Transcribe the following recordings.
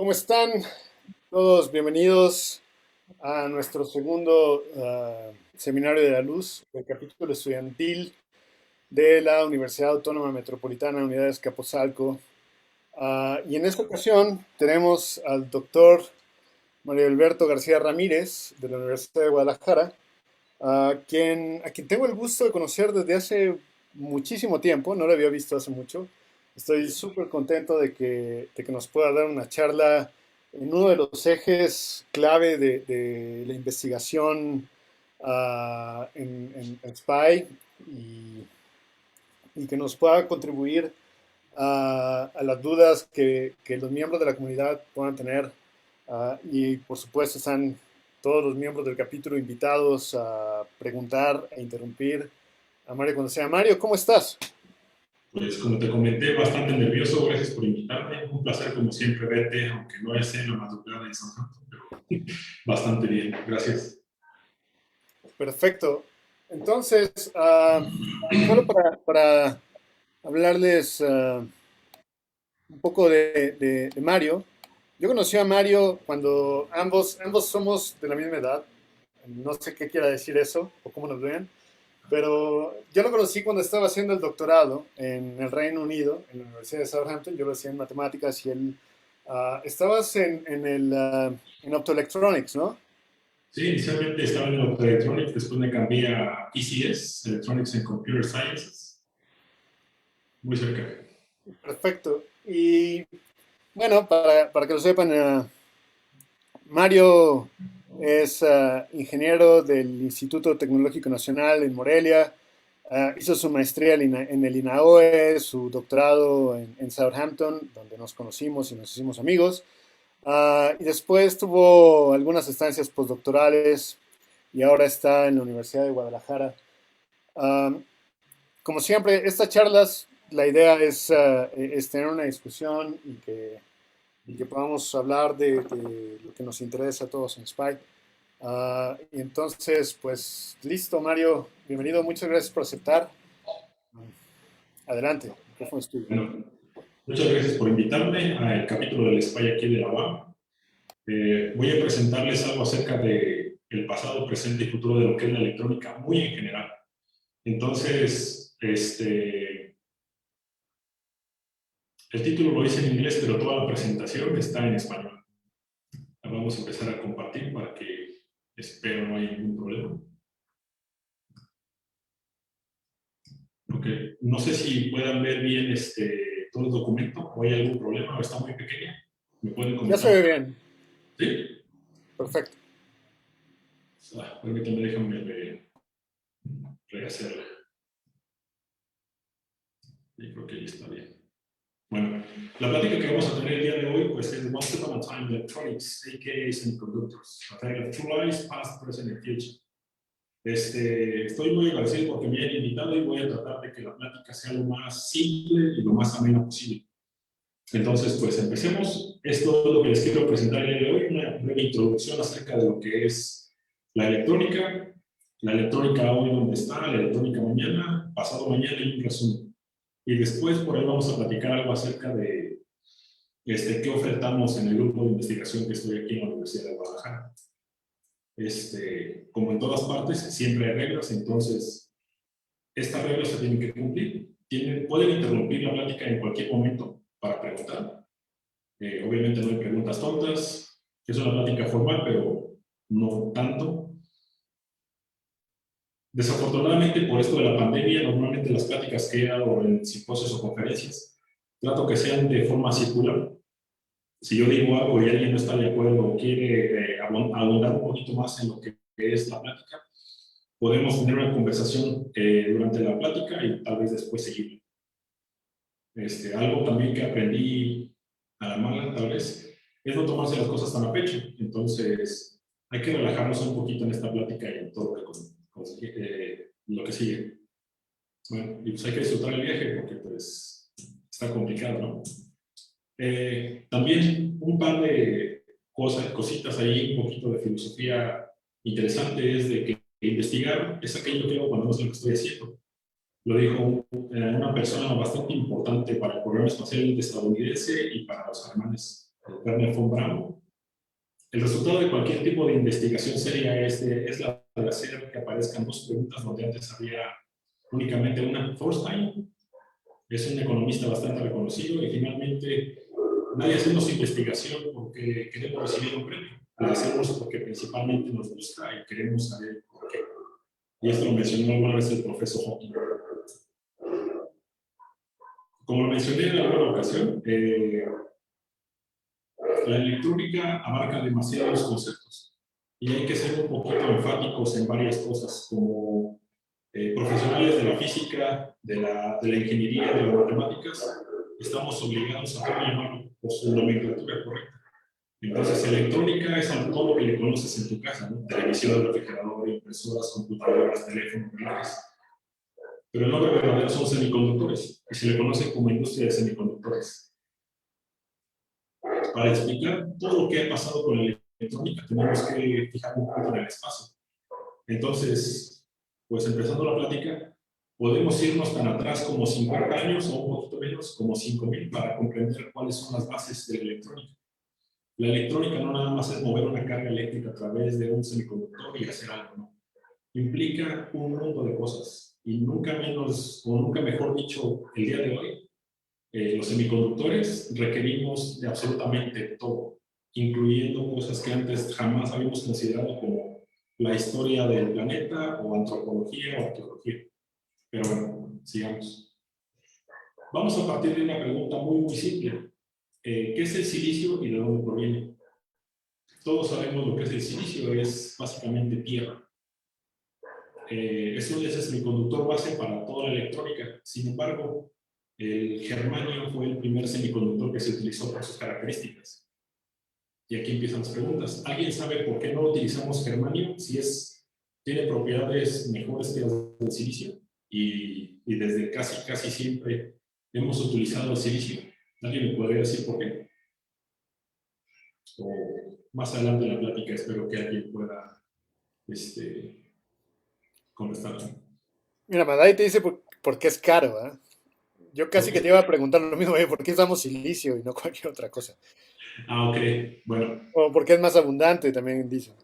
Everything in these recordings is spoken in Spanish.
¿Cómo están todos? Bienvenidos a nuestro segundo Seminario de la Luz, el capítulo estudiantil de la Universidad Autónoma Metropolitana Unidad de Azcapotzalco. Y en esta ocasión tenemos al doctor Mario Alberto García Ramírez de la Universidad de Guadalajara, a quien tengo el gusto de conocer desde hace muchísimo tiempo, no lo había visto hace mucho. Estoy súper contento de que nos pueda dar una charla en uno de los ejes clave de la investigación en SPY y que nos pueda contribuir a las dudas que los miembros de la comunidad puedan tener. Y por supuesto están todos los miembros del capítulo invitados a preguntar e interrumpir a Mario cuando sea. Mario, ¿cómo estás? Pues como te comenté, bastante nervioso, gracias por invitarme. Un placer como siempre verte, aunque no es en la madrugada de Southampton, pero bastante bien, gracias. Perfecto. Entonces, solo para hablarles un poco de Mario. Yo conocí a Mario cuando ambos somos de la misma edad. No sé qué quiera decir eso o cómo nos ven, pero yo lo conocí cuando estaba haciendo el doctorado en el Reino Unido, en la Universidad de Southampton. Yo lo hacía en matemáticas y él estabas en optoelectronics, ¿no? Sí, inicialmente estaba en Electronics, después me cambié a ECS, Electronics and Computer Sciences, muy cerca. Perfecto. Y bueno, para que lo sepan, Mario es ingeniero del Instituto Tecnológico Nacional en Morelia. Hizo su maestría en el INAOE, su doctorado en Southampton, donde nos conocimos y nos hicimos amigos. Y después tuvo algunas estancias postdoctorales y ahora está en la Universidad de Guadalajara. Um, Como siempre, estas charlas, la idea es tener una discusión y que podamos hablar de lo que nos interesa a todos en SPY. Y entonces, pues listo, Mario, bienvenido, muchas gracias por aceptar. Adelante, el micrófono es tuyo. Bueno, muchas gracias por invitarme al capítulo del SPY aquí de la UAM. Voy a presentarles algo acerca de el pasado, presente y futuro de lo que es la electrónica, muy en general. Entonces, el título lo hice en inglés, pero toda la presentación está en español. La vamos a empezar a compartir para que espero no haya ningún problema. Ok, no sé si puedan ver bien todo el documento o hay algún problema o está muy pequeña. ¿Me pueden Ya se comentar? ve bien, ¿Sí? perfecto. Permítanme, déjenme rehacerla. Y creo que ahí está bien. Bueno, la plática que vamos a tener el día de hoy pues, es One Step at a Time Electronics, a.k.a. Semiconductors, a tale of two lives, past, present, and future. Estoy muy agradecido porque me hayan invitado y voy a tratar de que la plática sea lo más simple y lo más amena posible. Entonces, pues empecemos. Esto es lo que les quiero presentar el día de hoy, una breve introducción acerca de lo que es la electrónica hoy donde está, la electrónica mañana, pasado mañana y un resumen. Y después por ahí vamos a platicar algo acerca de qué ofertamos en el grupo de investigación que estoy aquí en la Universidad de Guadalajara. Como en todas partes, siempre hay reglas, entonces estas reglas se tienen que cumplir. Pueden interrumpir la plática en cualquier momento para preguntar. Obviamente no hay preguntas tontas. Es una plática formal, pero no tanto. Desafortunadamente, por esto de la pandemia, normalmente las pláticas que he dado en simposios o conferencias, trato que sean de forma circular. Si yo digo algo y alguien no está de acuerdo o quiere abundar un poquito más en lo que es la plática, podemos tener una conversación durante la plática y tal vez después seguir. Algo también que aprendí a la mala, tal vez, es no tomarse las cosas tan a pecho. Entonces, hay que relajarnos un poquito en esta plática y en todo lo que sigue. Bueno, y pues hay que disfrutar el viaje porque pues está complicado, ¿no? También un par de cositas ahí, un poquito de filosofía interesante es de que investigar es aquello que hago cuando no sé lo que estoy haciendo. Lo dijo una persona bastante importante para el programa espacial estadounidense y para los alemanes Werner von Braun. El resultado de cualquier tipo de investigación seria es la de hacer que aparezcan dos preguntas donde antes había únicamente una. Thorstein es un economista bastante reconocido y finalmente nadie hacemos investigación porque queremos recibir un premio. La hacemos porque principalmente nos gusta y queremos saber por qué. Y esto lo mencionó alguna vez el profesor Hawking. Como lo mencioné en alguna ocasión, la electrónica abarca demasiados conceptos y hay que ser un poquito enfáticos en varias cosas, como profesionales de la física, de la ingeniería, de las matemáticas, estamos obligados a todo llamarlo por su nomenclatura correcta. Entonces, electrónica es todo lo que le conoces en tu casa, ¿no? Televisión, refrigerador, impresoras, computadoras, teléfonos, relojes. Pero el nombre verdadero son semiconductores y se le conoce como industria de semiconductores. Para explicar todo lo que ha pasado con la electrónica, tenemos que fijar un poco en el espacio. Entonces, pues empezando la plática, podemos irnos tan atrás como 50 años o un poquito menos, como 5.000, para comprender cuáles son las bases de la electrónica. La electrónica no nada más es mover una carga eléctrica a través de un semiconductor y hacer algo, ¿no? Implica un mundo de cosas y nunca menos, o nunca mejor dicho, el día de hoy, los semiconductores requerimos de absolutamente todo, incluyendo cosas que antes jamás habíamos considerado como la historia del planeta o antropología o arqueología. Pero bueno, sigamos. Vamos a partir de una pregunta muy simple. ¿Qué es el silicio y de dónde proviene? Todos sabemos lo que es el silicio, es básicamente tierra. Eso es el semiconductor base para toda la electrónica. Sin embargo, el germanio fue el primer semiconductor que se utilizó por sus características. Y aquí empiezan las preguntas. ¿Alguien sabe por qué no utilizamos germanio si tiene propiedades mejores que las del silicio? Y desde casi siempre hemos utilizado el silicio. ¿Alguien me podría decir por qué? O más adelante en la plática espero que alguien pueda contestar. Mira, Madai te dice por qué es caro, ¿eh? Yo casi que te iba a preguntar lo mismo, ¿por qué usamos silicio y no cualquier otra cosa? Ok, bueno. O por qué es más abundante, también dice.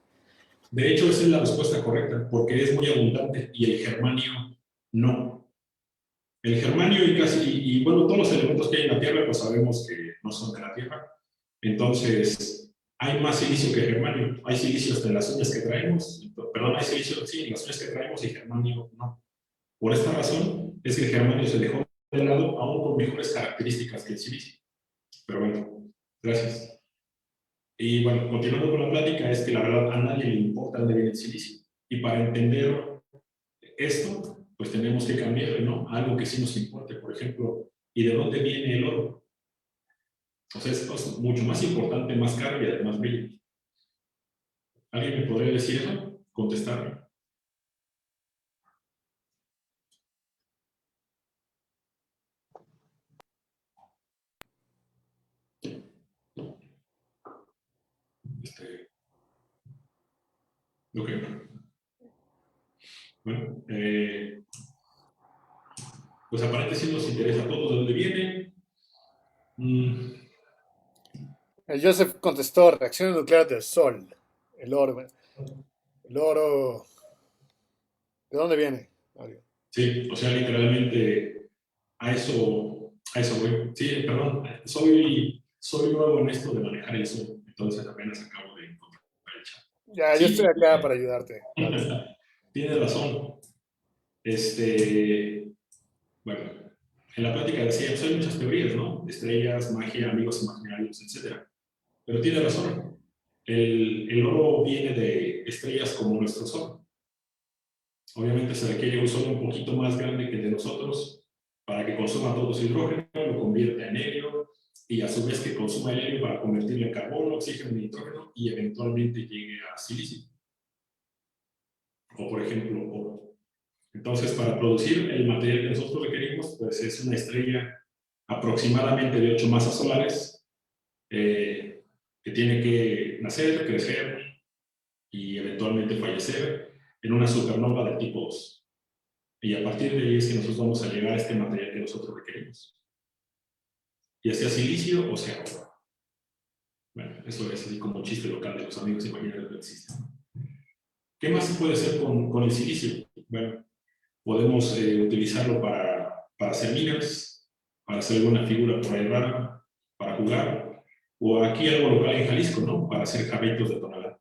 De hecho, esa es la respuesta correcta, porque es muy abundante y el germanio no. El germanio y bueno, todos los elementos que hay en la Tierra, pues sabemos que no son de la Tierra. Entonces, hay más silicio que germanio. Hay silicio hasta en las uñas que traemos, perdón, hay silicio, sí, en las uñas que traemos y germanio no. Por esta razón, es que el germanio se dejó de lado aún con mejores características que el silicio. Pero bueno, gracias. Y bueno, continuando con la plática, es que la verdad a nadie le importa dónde viene el silicio. Y para entender esto, pues tenemos que cambiarle, ¿no? Algo que sí nos importe, por ejemplo, ¿y de dónde viene el oro? O sea, es mucho más importante, más caro y además bello. ¿Alguien me podría decir eso? Contestarme. Ok. Bueno, pues aparentemente sí nos interesa a todos de dónde viene. Joseph contestó, reacciones nucleares del Sol. El oro. El oro. ¿De dónde viene? Sí, o sea, literalmente a eso voy. Sí, perdón, soy nuevo en esto de manejar el Zoom, entonces apenas acabo de encontrar el chat. Ya, yo estoy Sí, acá para ayudarte. Dale. tiene razón. Bueno, en la plática decía, pues hay muchas teorías, ¿no? Estrellas, magia, amigos imaginarios, etc. Pero tiene razón. El oro viene de estrellas como nuestro Sol. Obviamente se requiere un Sol un poquito más grande que el de nosotros para que consuma todo su hidrógeno, lo convierta en helio y a su vez que consuma el helio para convertirlo en carbono, oxígeno y nitrógeno y eventualmente llegue a silicio. O por ejemplo, oro. Entonces, para producir el material que nosotros requerimos, pues es una estrella aproximadamente de 8 masas solares que tiene que nacer, crecer y eventualmente fallecer en una supernova de tipo 2. Y a partir de ahí es que nosotros vamos a llegar a este material que nosotros requerimos. Ya sea silicio o sea oro. Bueno, eso es así como un chiste local de los amigos imaginarios del sistema. ¿Qué más se puede hacer con el silicio? Bueno, podemos utilizarlo para hacer minas, para hacer alguna figura por ahí rara, para jugar, o aquí algo local en Jalisco, ¿no? Para hacer jarritos de tonalá.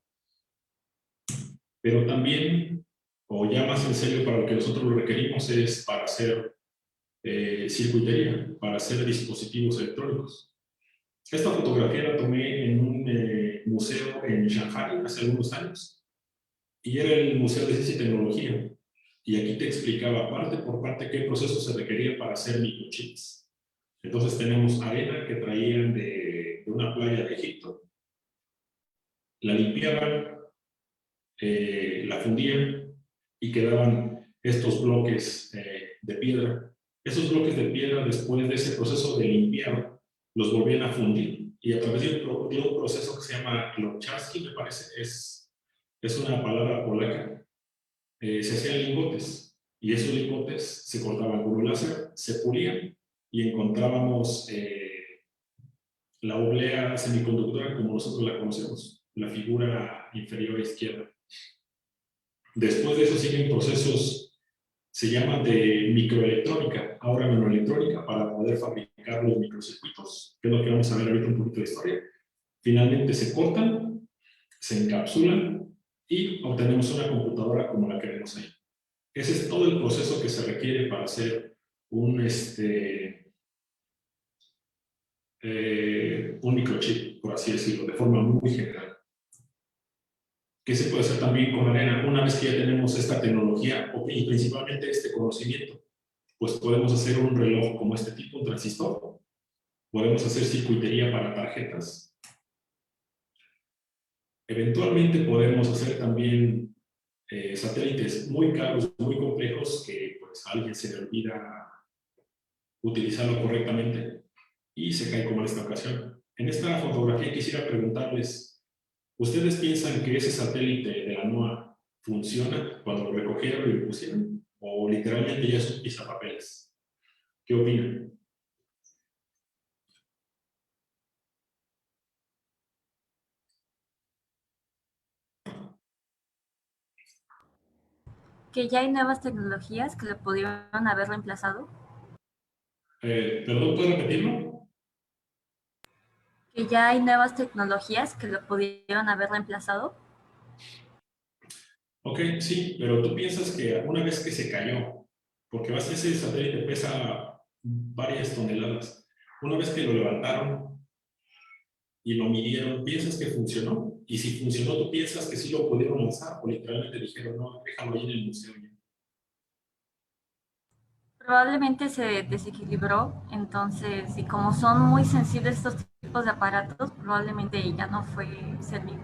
Pero también, o ya más en serio, para lo que nosotros lo requerimos es para hacer circuitería, para hacer dispositivos electrónicos. Esta fotografía la tomé en un museo en Shanghai hace algunos años, y era el Museo de Ciencia y Tecnología. Y aquí te explicaba parte por parte qué proceso se requería para hacer microchips. Entonces tenemos arena que traían de una playa de Egipto, la limpiaban, la fundían y quedaban estos bloques de piedra. Esos bloques de piedra, después de ese proceso de limpiar, los volvían a fundir y a través de un proceso que se llama Klocharski, me parece, es una palabra polaca, se hacían lingotes y esos lingotes se cortaban con un láser, se pulían y encontrábamos la oblea semiconductora como nosotros la conocemos, la figura inferior izquierda. Después de eso siguen procesos, se llaman de microelectrónica, ahora nanoelectrónica, para poder fabricar los microcircuitos, que es lo que vamos a ver ahorita un poquito de historia. Finalmente se cortan, se encapsulan y obtenemos una computadora como la que vemos ahí. Ese es todo el proceso que se requiere para hacer un microchip, por así decirlo, de forma muy general. ¿Qué se puede hacer también con arena? Una vez que ya tenemos esta tecnología y principalmente este conocimiento, pues podemos hacer un reloj como este tipo, un transistor. Podemos hacer circuitería para tarjetas. Eventualmente podemos hacer también satélites muy caros, muy complejos, que pues a alguien se le olvida utilizarlo correctamente y se cae como en esta ocasión. En esta fotografía quisiera preguntarles, ¿ustedes piensan que ese satélite de la NOAA funciona cuando lo recogieron y lo pusieron? ¿O literalmente ya es un pisapapeles? ¿Qué opinan? Que ya hay nuevas tecnologías que lo pudieron haber reemplazado. ¿Perdón, puedo repetirlo? Que ya hay nuevas tecnologías que lo pudieron haber reemplazado. Ok, sí, pero tú piensas que una vez que se cayó, porque ese satélite pesa varias toneladas, una vez que lo levantaron y lo midieron, ¿piensas que funcionó? Y si funcionó, ¿tú piensas que sí lo pudieron lanzar? O literalmente dijeron, no, déjalo ahí en el museo. Probablemente se desequilibró, entonces, y como son muy sensibles estos tipos de aparatos, probablemente ya no fue servido.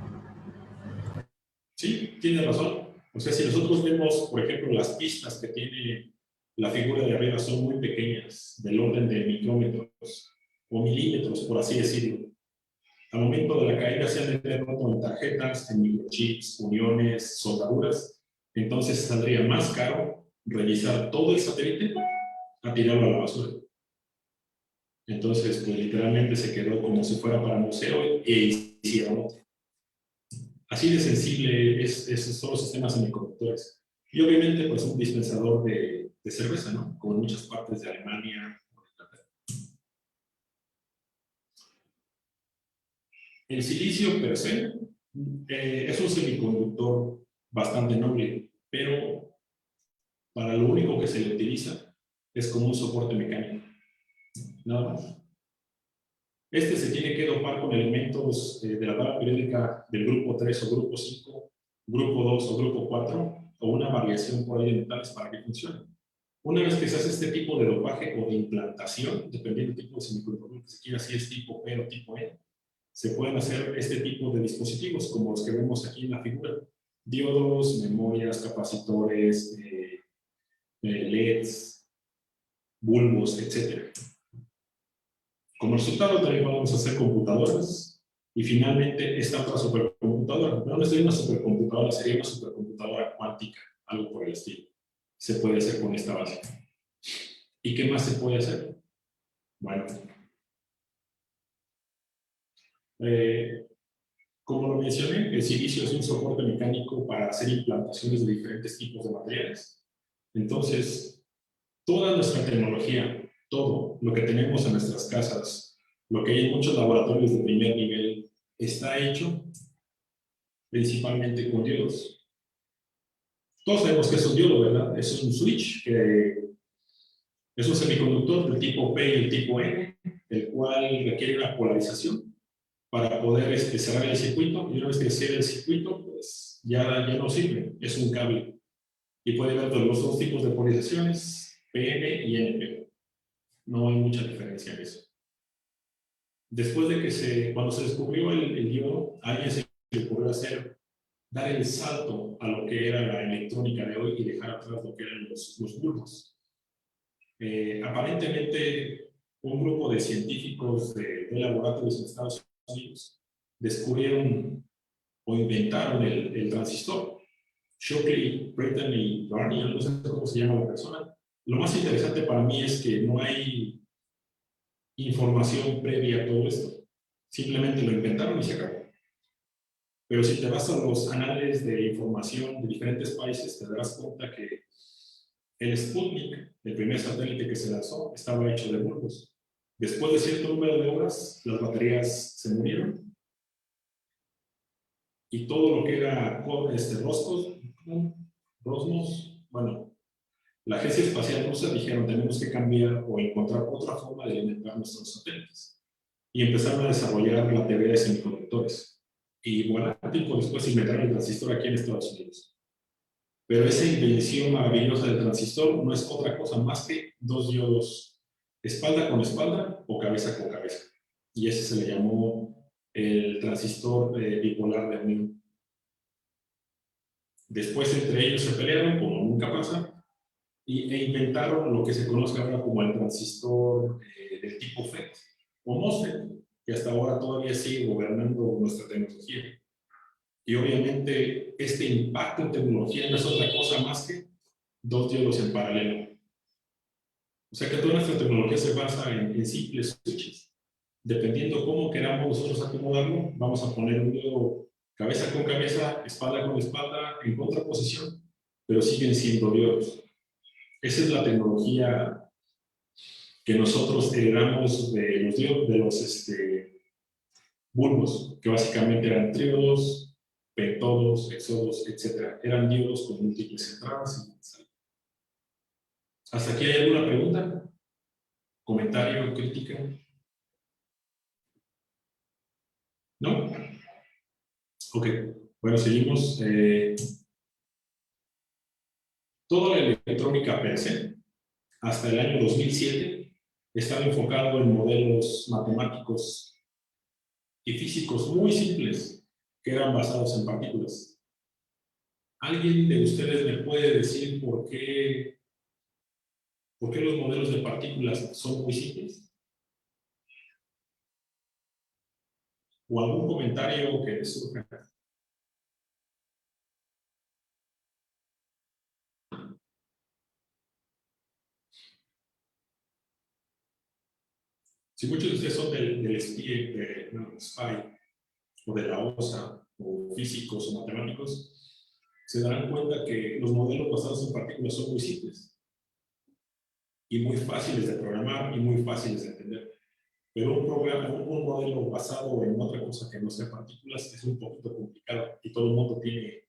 Sí, tiene razón. O sea, si nosotros vemos, por ejemplo, las pistas que tiene la figura de arriba son muy pequeñas, del orden de micrómetros o milímetros, por así decirlo. Al momento de la caída se han de roto en tarjetas, en microchips, uniones, soldaduras. Entonces saldría más caro revisar todo el satélite a tirarlo a la basura. Entonces, pues literalmente se quedó como si fuera para museo e hicieron otro. Así de sensible son los sistemas semiconductores. Y obviamente, pues un dispensador de cerveza, ¿no? Como en muchas partes de Alemania. El silicio per se es un semiconductor bastante noble, pero para lo único que se le utiliza es como un soporte mecánico. Nada más. Este se tiene que dopar con elementos de la tabla periódica del grupo 3 o grupo 5, grupo 2 o grupo 4, o una variación por ahí de metales para que funcione. Una vez que se hace este tipo de dopaje o de implantación, dependiendo del tipo de semiconductor que se quiera, si es tipo P o tipo E, se pueden hacer este tipo de dispositivos, como los que vemos aquí en la figura. Diodos, memorias, capacitores, LEDs, bulbos, etc. Como resultado también podemos hacer computadoras y finalmente esta otra supercomputadora. Pero no sería una supercomputadora, sería una supercomputadora cuántica, algo por el estilo. Se puede hacer con esta base. ¿Y qué más se puede hacer? Bueno, Como lo mencioné, el silicio es un soporte mecánico para hacer implantaciones de diferentes tipos de materiales. Entonces, toda nuestra tecnología, todo lo que tenemos en nuestras casas, lo que hay en muchos laboratorios de primer nivel, está hecho principalmente con diodos. Todos sabemos que es un diodo, ¿verdad? Es un switch, que es un semiconductor del tipo P y el tipo N, el cual requiere una polarización para poder cerrar el circuito, y una vez que cierra el circuito, pues ya no sirve, es un cable. Y puede haber los dos tipos de polarizaciones, PN y NP. No hay mucha diferencia en eso. Después de que cuando se descubrió el diodo, a alguien se le ocurrió dar el salto a lo que era la electrónica de hoy y dejar atrás lo que eran los bulbos. Aparentemente, un grupo de científicos de laboratorios en Estados Unidos descubrieron o inventaron el transistor. Shockley, Breton y Barney, no sé cómo se llama la persona. Lo más interesante para mí es que no hay información previa a todo esto. Simplemente lo inventaron y se acabó. Pero si te vas a los anales de información de diferentes países, te darás cuenta que el Sputnik, el primer satélite que se lanzó, estaba hecho de bulbos. Después de cierto número de horas, las baterías se murieron y todo lo que era Rosmos, bueno, la Agencia Espacial Rusa dijeron tenemos que cambiar o encontrar otra forma de alimentar nuestros satélites. Y empezaron a desarrollar la teoría de semiconductores. Y bueno, tiempo después inventaron el transistor aquí en Estados Unidos. Pero esa invención maravillosa del transistor no es otra cosa más que dos diodos, espalda con espalda o cabeza con cabeza. Y ese se le llamó el transistor bipolar de Newton. Después entre ellos se pelearon, como nunca pasa, e inventaron lo que se conoce ahora como el transistor del tipo FET o MOSFET, que hasta ahora todavía sigue gobernando nuestra tecnología. Y obviamente este impacto en tecnología no es otra cosa más que dos diodos en paralelo. O sea que toda nuestra tecnología se basa en simples switches. Dependiendo cómo queramos nosotros acomodarlo, vamos a poner un diodo cabeza con cabeza, espalda con espalda, en contraposición, pero siguen siendo diodos. Esa es la tecnología que nosotros heredamos de los bulbos, que básicamente eran triodos, pentodos, exodos, etc. Eran diodos con múltiples entradas y salidas. ¿Hasta aquí hay alguna pregunta? ¿Comentario? ¿Crítica? ¿No? Ok, bueno, seguimos. Toda la electrónica per se, hasta el año 2007, estaba enfocado en modelos matemáticos y físicos muy simples que eran basados en partículas. ¿Alguien de ustedes me puede decir por qué los modelos de partículas son muy simples? ¿O algún comentario que les surja? Si muchos de ustedes son del SPI o de la OSA, o físicos o matemáticos, se darán cuenta que los modelos basados en partículas son muy simples y muy fáciles de programar y muy fáciles de entender. Pero un modelo basado en otra cosa que no sea partículas es un poquito complicado y todo el mundo tiene,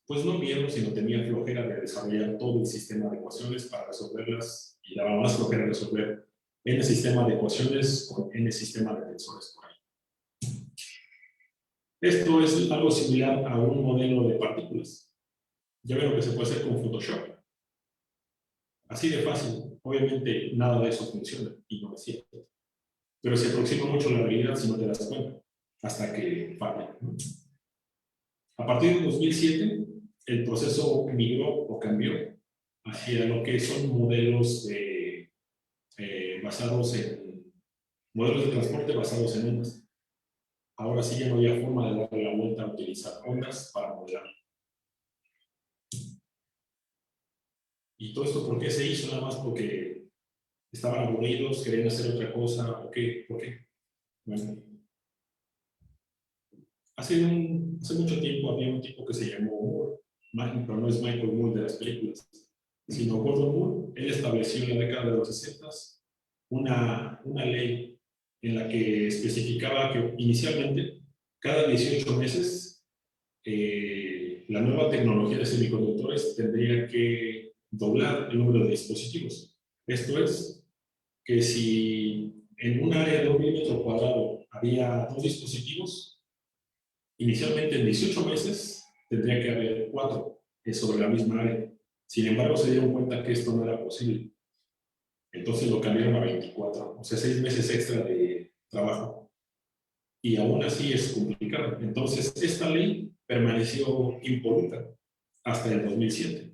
pues no miedo, sino tenía flojera de desarrollar todo el sistema de ecuaciones para resolverlas y daba más flojera resolver n sistema de ecuaciones con n sistema de tensores por ahí. Esto es algo similar a un modelo de partículas. Ya ven lo que se puede hacer con Photoshop. Así de fácil. Obviamente nada de eso funciona y no es cierto. Pero se aproxima mucho la realidad si no te das cuenta, hasta que falla, ¿no? A partir de 2007, el proceso migró o cambió hacia lo que son modelos basados en modelos de transporte basados en ondas. Ahora sí ya no había forma de darle la vuelta a utilizar ondas para modelar. ¿Y todo esto por qué se hizo? Nada más porque estaban aburridos, querían hacer otra cosa, ¿o qué? ¿Por qué? Bueno, hace mucho tiempo había un tipo que se llamó Moore, pero no es Michael Moore de las películas, sino Gordon Moore. Él estableció en la década de los 60 una ley en la que especificaba que inicialmente, cada 18 meses, la nueva tecnología de semiconductores tendría que doblar el número de dispositivos. Esto es, que si en un área de 1 mm² había 2 dispositivos, inicialmente en 18 meses tendría que haber 4 sobre la misma área. Sin embargo, se dieron cuenta que esto no era posible. Entonces lo cambiaron a 24, o sea, 6 meses extra de trabajo. Y aún así es complicado. Entonces, esta ley permaneció impoluta hasta el 2007.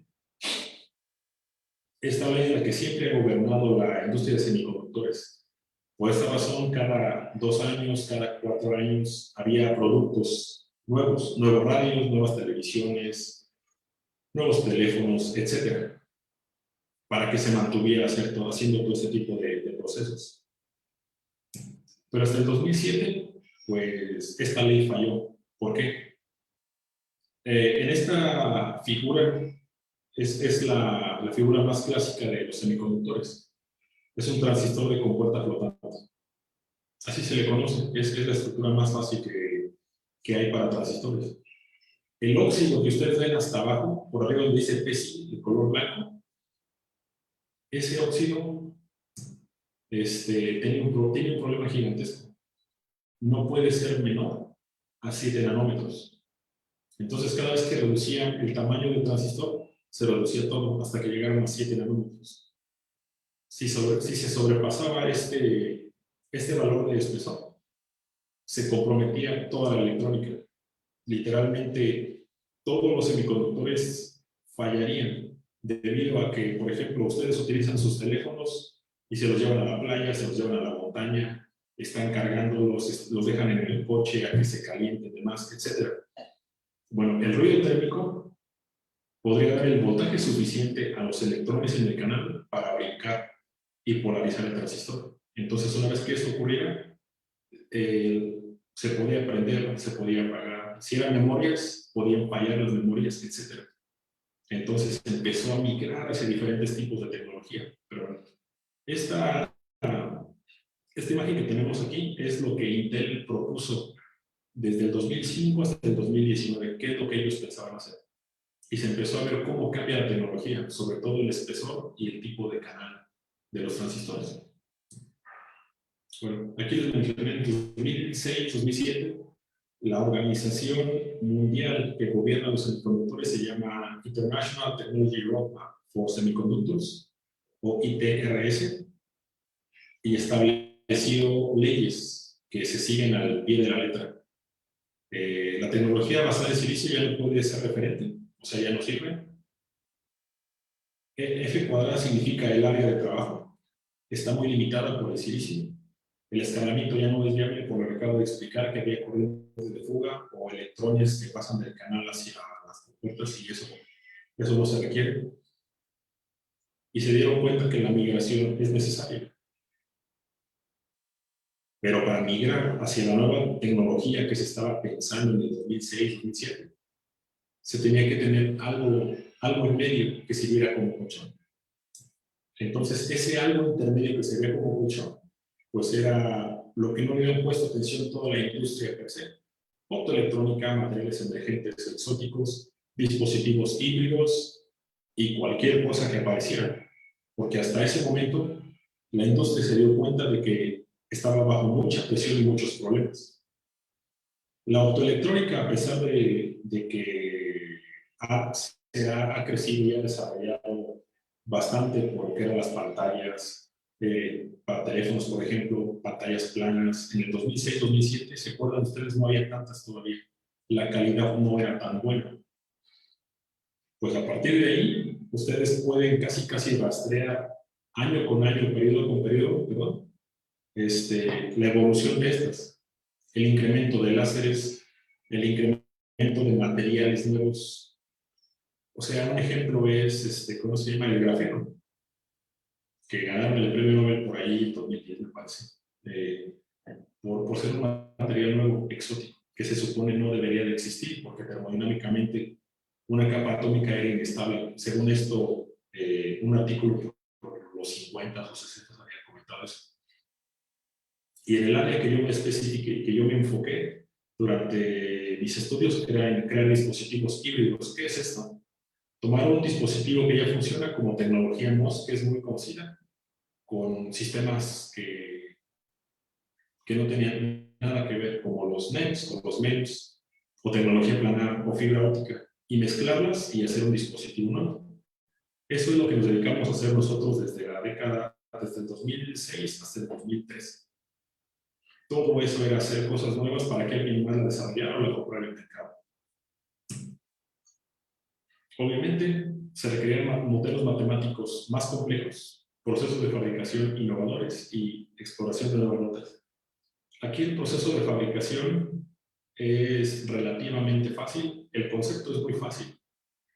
Esta ley es la que siempre ha gobernado la industria de semiconductores. Por esta razón, cada 2 años, cada 4 años, había productos nuevos radios, nuevas televisiones, nuevos teléfonos, etcétera, para que se mantuviera haciendo todo este tipo de procesos. Pero hasta el 2007, pues esta ley falló. ¿Por qué? En esta figura es la figura más clásica de los semiconductores. Es un transistor de compuerta flotante. Así se le conoce. Es la estructura más fácil que hay para transistores. El óxido que ustedes ven hasta abajo, por arriba donde dice PCI, de color blanco, ese óxido tiene un problema gigantesco. No puede ser menor a 7 nanómetros. Entonces, cada vez que reducían el tamaño del transistor, se reducía todo hasta que llegaron a 7 nanómetros. Si se sobrepasaba este valor de espesor, se comprometía toda la electrónica. Literalmente, todos los semiconductores fallarían debido a que, por ejemplo, ustedes utilizan sus teléfonos y se los llevan a la playa, se los llevan a la montaña, están cargándolos, los dejan en el coche a que se calienten, demás, etc. Bueno, el ruido térmico podría dar el voltaje suficiente a los electrones en el canal para brincar y polarizar el transistor. Entonces, una vez que esto ocurriera, se podía prender, se podía apagar. Si eran memorias, podían fallar las memorias, etc. Entonces empezó a migrar hacia diferentes tipos de tecnología. Pero bueno, esta imagen que tenemos aquí es lo que Intel propuso desde el 2005 hasta el 2019, qué es lo que ellos pensaban hacer. Y se empezó a ver cómo cambia la tecnología, sobre todo el espesor y el tipo de canal de los transistores. Bueno, aquí les mencioné en 2006, 2007, la organización mundial que gobierna los semiconductores se llama International Technology Roadmap for Semiconductors, o ITRS, y estableció leyes que se siguen al pie de la letra. La tecnología basada en silicio ya no puede ser referente, o sea, ya no sirve. F cuadrada significa el área de trabajo. Está muy limitada por el silicio. El escalamiento ya no es viable, por lo que acabo de explicar, que había corrientes de fuga o electrones que pasan del canal hacia las compuertas y eso no se requiere. Y se dieron cuenta que la migración es necesaria. Pero para migrar hacia la nueva tecnología que se estaba pensando en el 2006-2007, se tenía que tener algo en medio que sirviera como colchón. Entonces, ese algo intermedio que servía como colchón, pues era lo que no le habían puesto atención toda la industria per se. Optoelectrónica, materiales emergentes exóticos, dispositivos híbridos y cualquier cosa que apareciera. Porque hasta ese momento la industria se dio cuenta de que estaba bajo mucha presión y muchos problemas. La optoelectrónica, a pesar de que se ha crecido y ha desarrollado bastante por lo que eran las pantallas para teléfonos, por ejemplo, pantallas planas. En el 2006-2007, ¿se acuerdan ustedes? No había tantas todavía. La calidad no era tan buena. Pues a partir de ahí, ustedes pueden casi rastrear año con año, periodo con periodo, perdón, la evolución de estas. El incremento de láseres, el incremento de materiales nuevos. O sea, un ejemplo es, ¿cómo se llama? El grafeno, que ganaron el premio Nobel por ahí en 2010, me parece, por ser un material nuevo, exótico, que se supone no debería de existir, porque termodinámicamente una capa atómica era inestable. Según esto, un artículo por los 50 o 60 había comentado eso. Y en el área que yo me especifique, que yo me enfoqué durante mis estudios, era en crear dispositivos híbridos. ¿Qué es esto? Tomar un dispositivo que ya funciona como tecnología MOS, que es muy conocida, con sistemas que no tenían nada que ver, como los NEMs, con los MEMS, o tecnología planar o fibra óptica, y mezclarlas y hacer un dispositivo nuevo. Eso es lo que nos dedicamos a hacer nosotros desde la década, desde el 2006 hasta el 2013. Todo eso era hacer cosas nuevas para que alguien más la desarrollara o la comprara en el mercado. Obviamente, se requerían modelos matemáticos más complejos, procesos de fabricación innovadores y exploración de nuevas rutas. Aquí el proceso de fabricación es relativamente fácil, el concepto es muy fácil,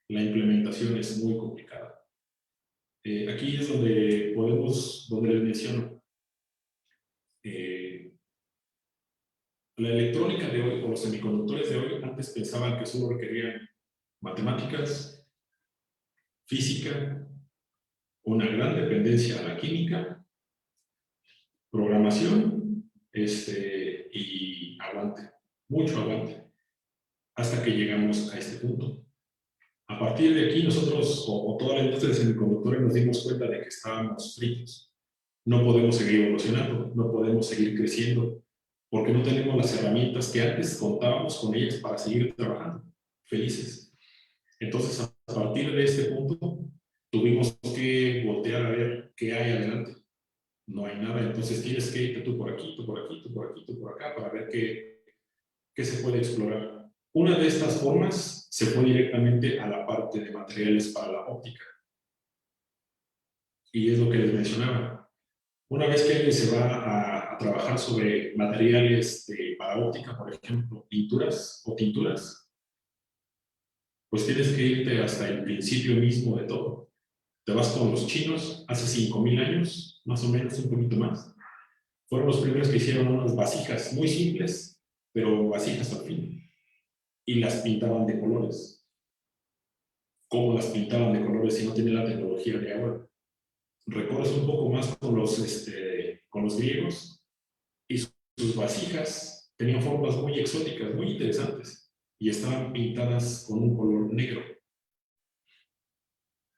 la implementación es muy complicada. Aquí es donde les menciono. La electrónica de hoy, o los semiconductores de hoy, antes pensaban que solo requerían matemáticas, física, una gran dependencia a la química, programación, y aguante, mucho aguante, hasta que llegamos a este punto. A partir de aquí, nosotros, o toda la industria de semiconductores, nos dimos cuenta de que estábamos fritos. No podemos seguir evolucionando, no podemos seguir creciendo, porque no tenemos las herramientas que antes contábamos con ellas para seguir trabajando, felices. Entonces, a partir de este punto, tuvimos que voltear a ver qué hay adelante. No hay nada, entonces tienes que irte tú por aquí, tú por aquí, tú por aquí, tú por acá, para ver qué se puede explorar. Una de estas formas se fue directamente a la parte de materiales para la óptica. Y es lo que les mencionaba. Una vez que alguien se va a trabajar sobre materiales para óptica, por ejemplo, pinturas o tinturas, pues tienes que irte hasta el principio mismo de todo. Te vas con los chinos hace 5,000 años, más o menos, un poquito más. Fueron los primeros que hicieron unas vasijas muy simples, pero vasijas al fin. Y las pintaban de colores. ¿Cómo las pintaban de colores si no tienen la tecnología de ahora? Recorres un poco más con los griegos y sus vasijas tenían formas muy exóticas, muy interesantes, y estaban pintadas con un color negro.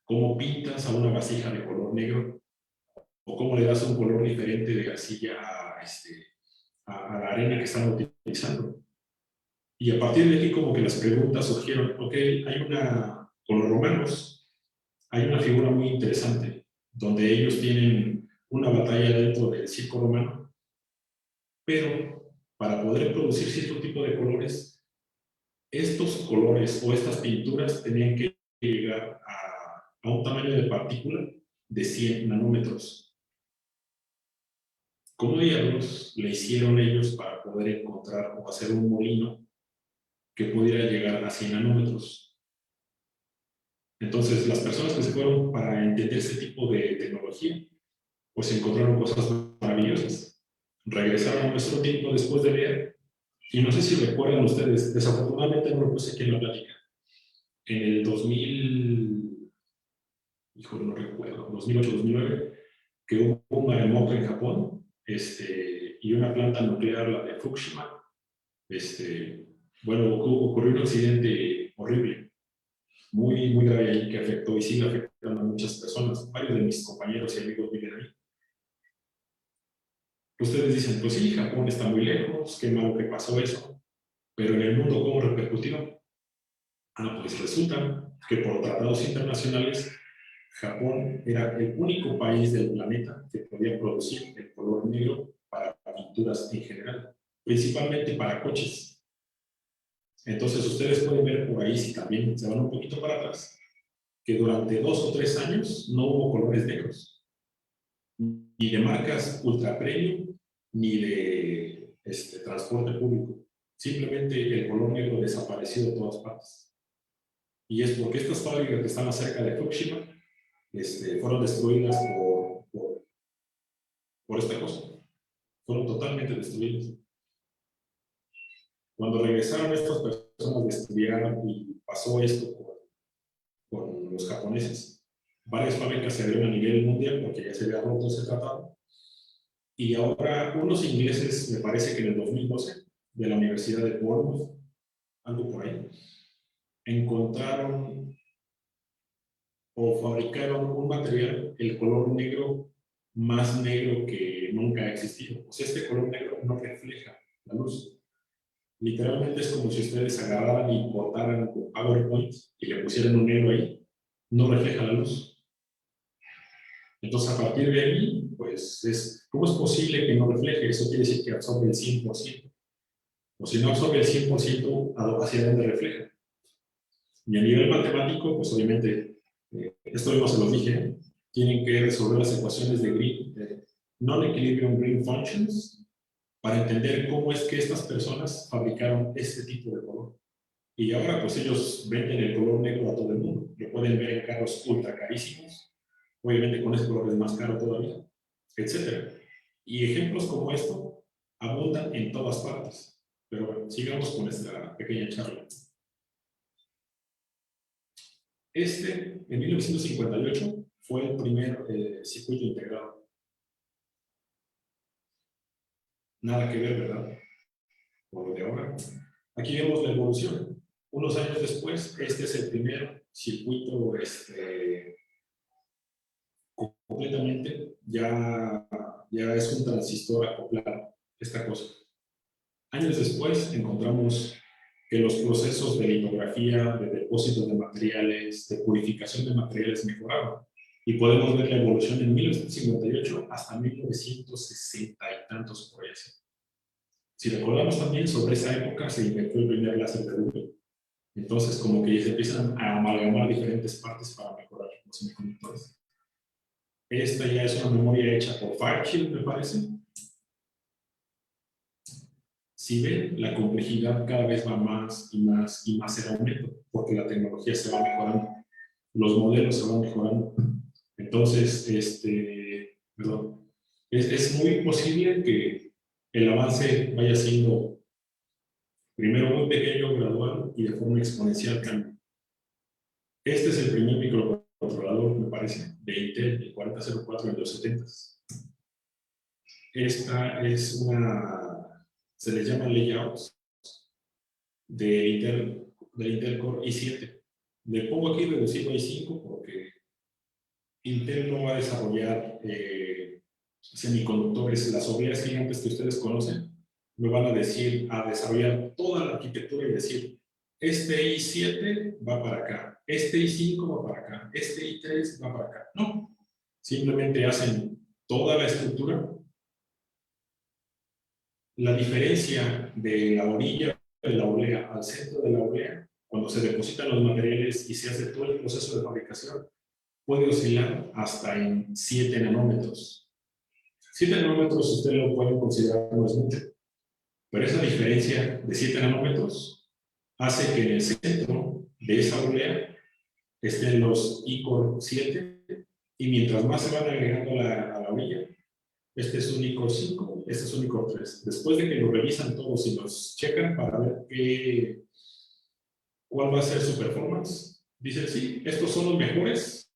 ¿Cómo pintas a una vasija de color negro? ¿O cómo le das un color diferente de arcilla a la arena que están utilizando? Y a partir de aquí como que las preguntas surgieron. Ok, con los romanos, hay una figura muy interesante, donde ellos tienen una batalla dentro del circo romano, pero para poder producir cierto tipo de colores, estos colores o estas pinturas tenían que llegar a un tamaño de partícula de 100 nanómetros. ¿Cómo diablos le hicieron ellos para poder encontrar o hacer un molino que pudiera llegar a 100 nanómetros? Entonces, las personas que se fueron para entender este tipo de tecnología, pues encontraron cosas maravillosas. Regresaron a nuestro tiempo después de leer, y no sé si recuerdan ustedes, desafortunadamente no lo puse aquí en la plática, en el 2000, híjole, no recuerdo, 2008-2009, que hubo un maremoto en Japón, y una planta nuclear, la de Fukushima, bueno, ocurrió un accidente horrible, muy, muy grave ahí, que afectó y sigue afectando a muchas personas. Varios de mis compañeros y amigos viven ahí. Ustedes dicen, pues sí, Japón está muy lejos, qué malo que pasó eso, pero en el mundo, ¿cómo repercutió? Pues resulta que por tratados internacionales, Japón era el único país del planeta que podía producir el color negro para pinturas en general, principalmente para coches. Entonces ustedes pueden ver por ahí, si también se van un poquito para atrás, que durante 2 o 3 años no hubo colores negros, ni de marcas ultra premium, ni de transporte público. Simplemente el color negro desapareció de todas partes. Y es porque estas fábricas que están cerca de Fukushima fueron destruidas por esta cosa. Fueron totalmente destruidas. Cuando regresaron estas personas de estudiar y pasó esto con los japoneses, varias fábricas se abrieron a nivel mundial porque ya se había roto ese tratado. Y ahora unos ingleses, me parece que en el 2012, de la Universidad de Bournemouth, algo por ahí, encontraron o fabricaron un material, el color negro, más negro que nunca ha existido. O sea, este color negro no refleja la luz. Literalmente es como si ustedes agarraran y cortaran con PowerPoint y le pusieran un negro ahí. No refleja la luz. Entonces, a partir de ahí, pues, ¿cómo es posible que no refleje? Eso quiere decir que absorbe el 100%. O si no absorbe el 100%, ¿hacia dónde refleja? Y a nivel matemático, pues obviamente, esto mismo se los dije, ¿eh? Tienen que resolver las ecuaciones de Green, non-equilibrium Green functions, para entender cómo es que estas personas fabricaron este tipo de color. Y ahora, pues ellos venden el color negro a todo el mundo. Lo pueden ver en carros ultra carísimos. Obviamente con ese color es más caro todavía, etc. Y ejemplos como esto abundan en todas partes. Pero bueno, sigamos con esta pequeña charla. En 1958, fue el primer circuito integrado. Nada que ver, ¿verdad? Por lo de ahora. Aquí vemos la evolución. Unos años después, este es el primer circuito completamente, ya es un transistor acoplado, esta cosa. Años después encontramos que los procesos de litografía, de depósito de materiales, de purificación de materiales mejoraron. Y podemos ver la evolución en 1958 hasta 1960 y tantos por ahí. Si recordamos también, sobre esa época se inventó el primer láser de Google. Entonces, como que se empiezan a amalgamar diferentes partes para mejorar los semiconductores. Esta ya es una memoria hecha por Fairchild, me parece. Si ven, la complejidad cada vez va más y más y más en aumento, porque la tecnología se va mejorando, los modelos se van mejorando. Entonces, perdón, es muy posible que el avance vaya siendo primero muy pequeño, gradual y de forma exponencial cambio. Este es el primer microcontrolador, me parece, de Intel, el 4004 en los 70. Esta es se les llama layouts de Intel Core i7. Le pongo aquí reducido a i5 porque Intel no va a desarrollar semiconductores, las obleas gigantes que ustedes conocen, me van a desarrollar toda la arquitectura y decir, este i7 va para acá, este i5 va para acá, este i3 va para acá. No, simplemente hacen toda la estructura. La diferencia de la orilla de la oblea al centro de la oblea, cuando se depositan los materiales y se hace todo el proceso de fabricación, puede oscilar hasta en 7 nanómetros. 7 nanómetros ustedes lo pueden considerar no es mucho, pero esa diferencia de 7 nanómetros hace que en el centro de esa oblea estén los I-Core 7 y mientras más se van agregando a la orilla, este es un I-Core 5, este es un I-Core 3. Después de que lo revisan todos y los checan para ver cuál va a ser su performance, dicen, sí, estos son los mejores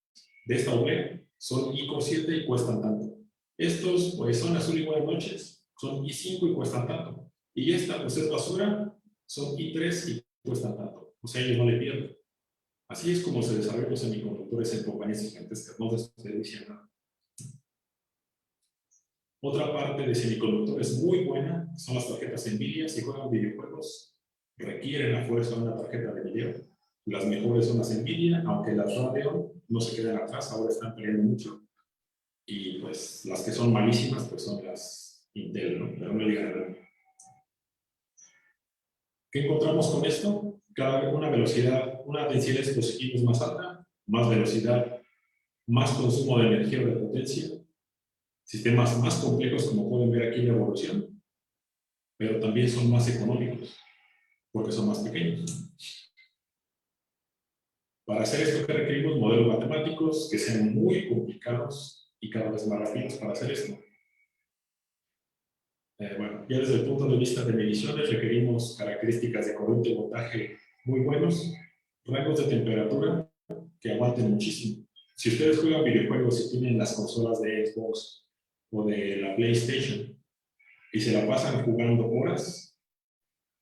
de esta oblea, son I-Core 7 y cuestan tanto. Estos, pues, son azul y buenas noches, son I5 y cuestan tanto. Y esta, pues, es basura, son I3 y cuestan tanto. O sea, ellos no le pierden. Así es como se desarrollan los semiconductores en compañías gigantescas, no desperdician nada. Otra parte de semiconductores muy buena son las tarjetas NVIDIA. Si juegan videojuegos, requieren a fuerza una tarjeta de video. Las mejores son las NVIDIA, aunque las Radeon no se quedan atrás, ahora están peleando mucho. Y pues las que son malísimas pues son las Intel, ¿no? Pero no digan nada. ¿Qué encontramos con esto? Cada vez una densidad de dispositivos más alta, más velocidad, más consumo de energía o de potencia, sistemas más complejos, como pueden ver aquí en la evolución, pero también son más económicos, porque son más pequeños. Para hacer esto, que requerimos modelos matemáticos que sean muy complicados y cada vez más rápidos para hacer esto. Bueno, ya desde el punto de vista de mediciones requerimos características de corriente y voltaje muy buenos, rangos de temperatura que aguanten muchísimo. Si ustedes juegan videojuegos y tienen las consolas de Xbox o de la PlayStation y se la pasan jugando horas,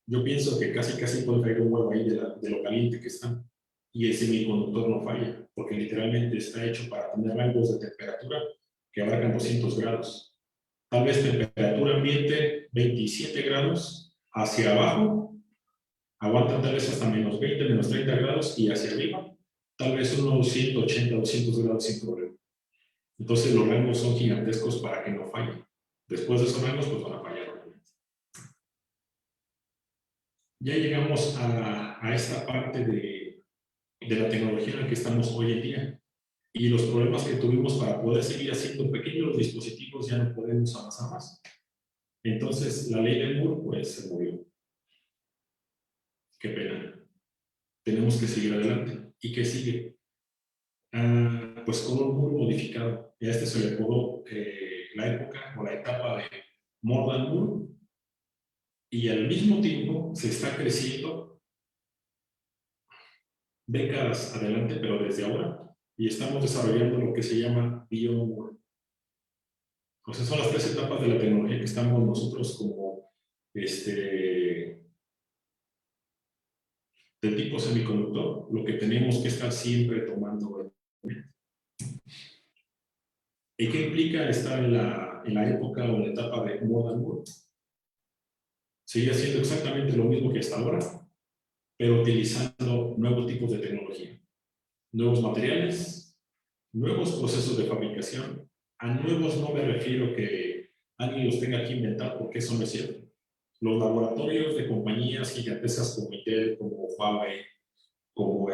yo pienso que casi puede caer un huevo ahí de lo caliente que están. Y el semiconductor no falla, porque literalmente está hecho para tener rangos de temperatura que abarcan 200 grados. Tal vez temperatura ambiente 27 grados hacia abajo, aguantan tal vez hasta menos 20, menos 30 grados y hacia arriba, tal vez unos 180, 200 grados sin problema. Entonces los rangos son gigantescos para que no fallen. Después de esos rangos, pues van a fallar, obviamente. Ya llegamos a esta parte de la tecnología en la que estamos hoy en día. Y los problemas que tuvimos para poder seguir haciendo pequeños dispositivos ya no podemos avanzar más. Entonces, la ley de Moore, pues, se murió. Qué pena. Tenemos que seguir adelante. ¿Y qué sigue? Pues con un Moore modificado. Y a este se le apodó la época o la etapa de More than Moore. Y al mismo tiempo se está creciendo décadas adelante, pero desde ahora. Y estamos desarrollando lo que se llama Beyond Moore. O sea, son las tres etapas de la tecnología que estamos nosotros como de tipo semiconductor, lo que tenemos que estar siempre tomando en cuenta. ¿Y qué implica estar en la época o en la etapa de Modern World? Sigue haciendo exactamente lo mismo que hasta ahora, pero utilizando nuevos tipos de tecnología, nuevos materiales, nuevos procesos de fabricación. A nuevos no me refiero que alguien los tenga que inventar, porque eso no es cierto. Los laboratorios de compañías gigantescas como Intel, como Huawei, como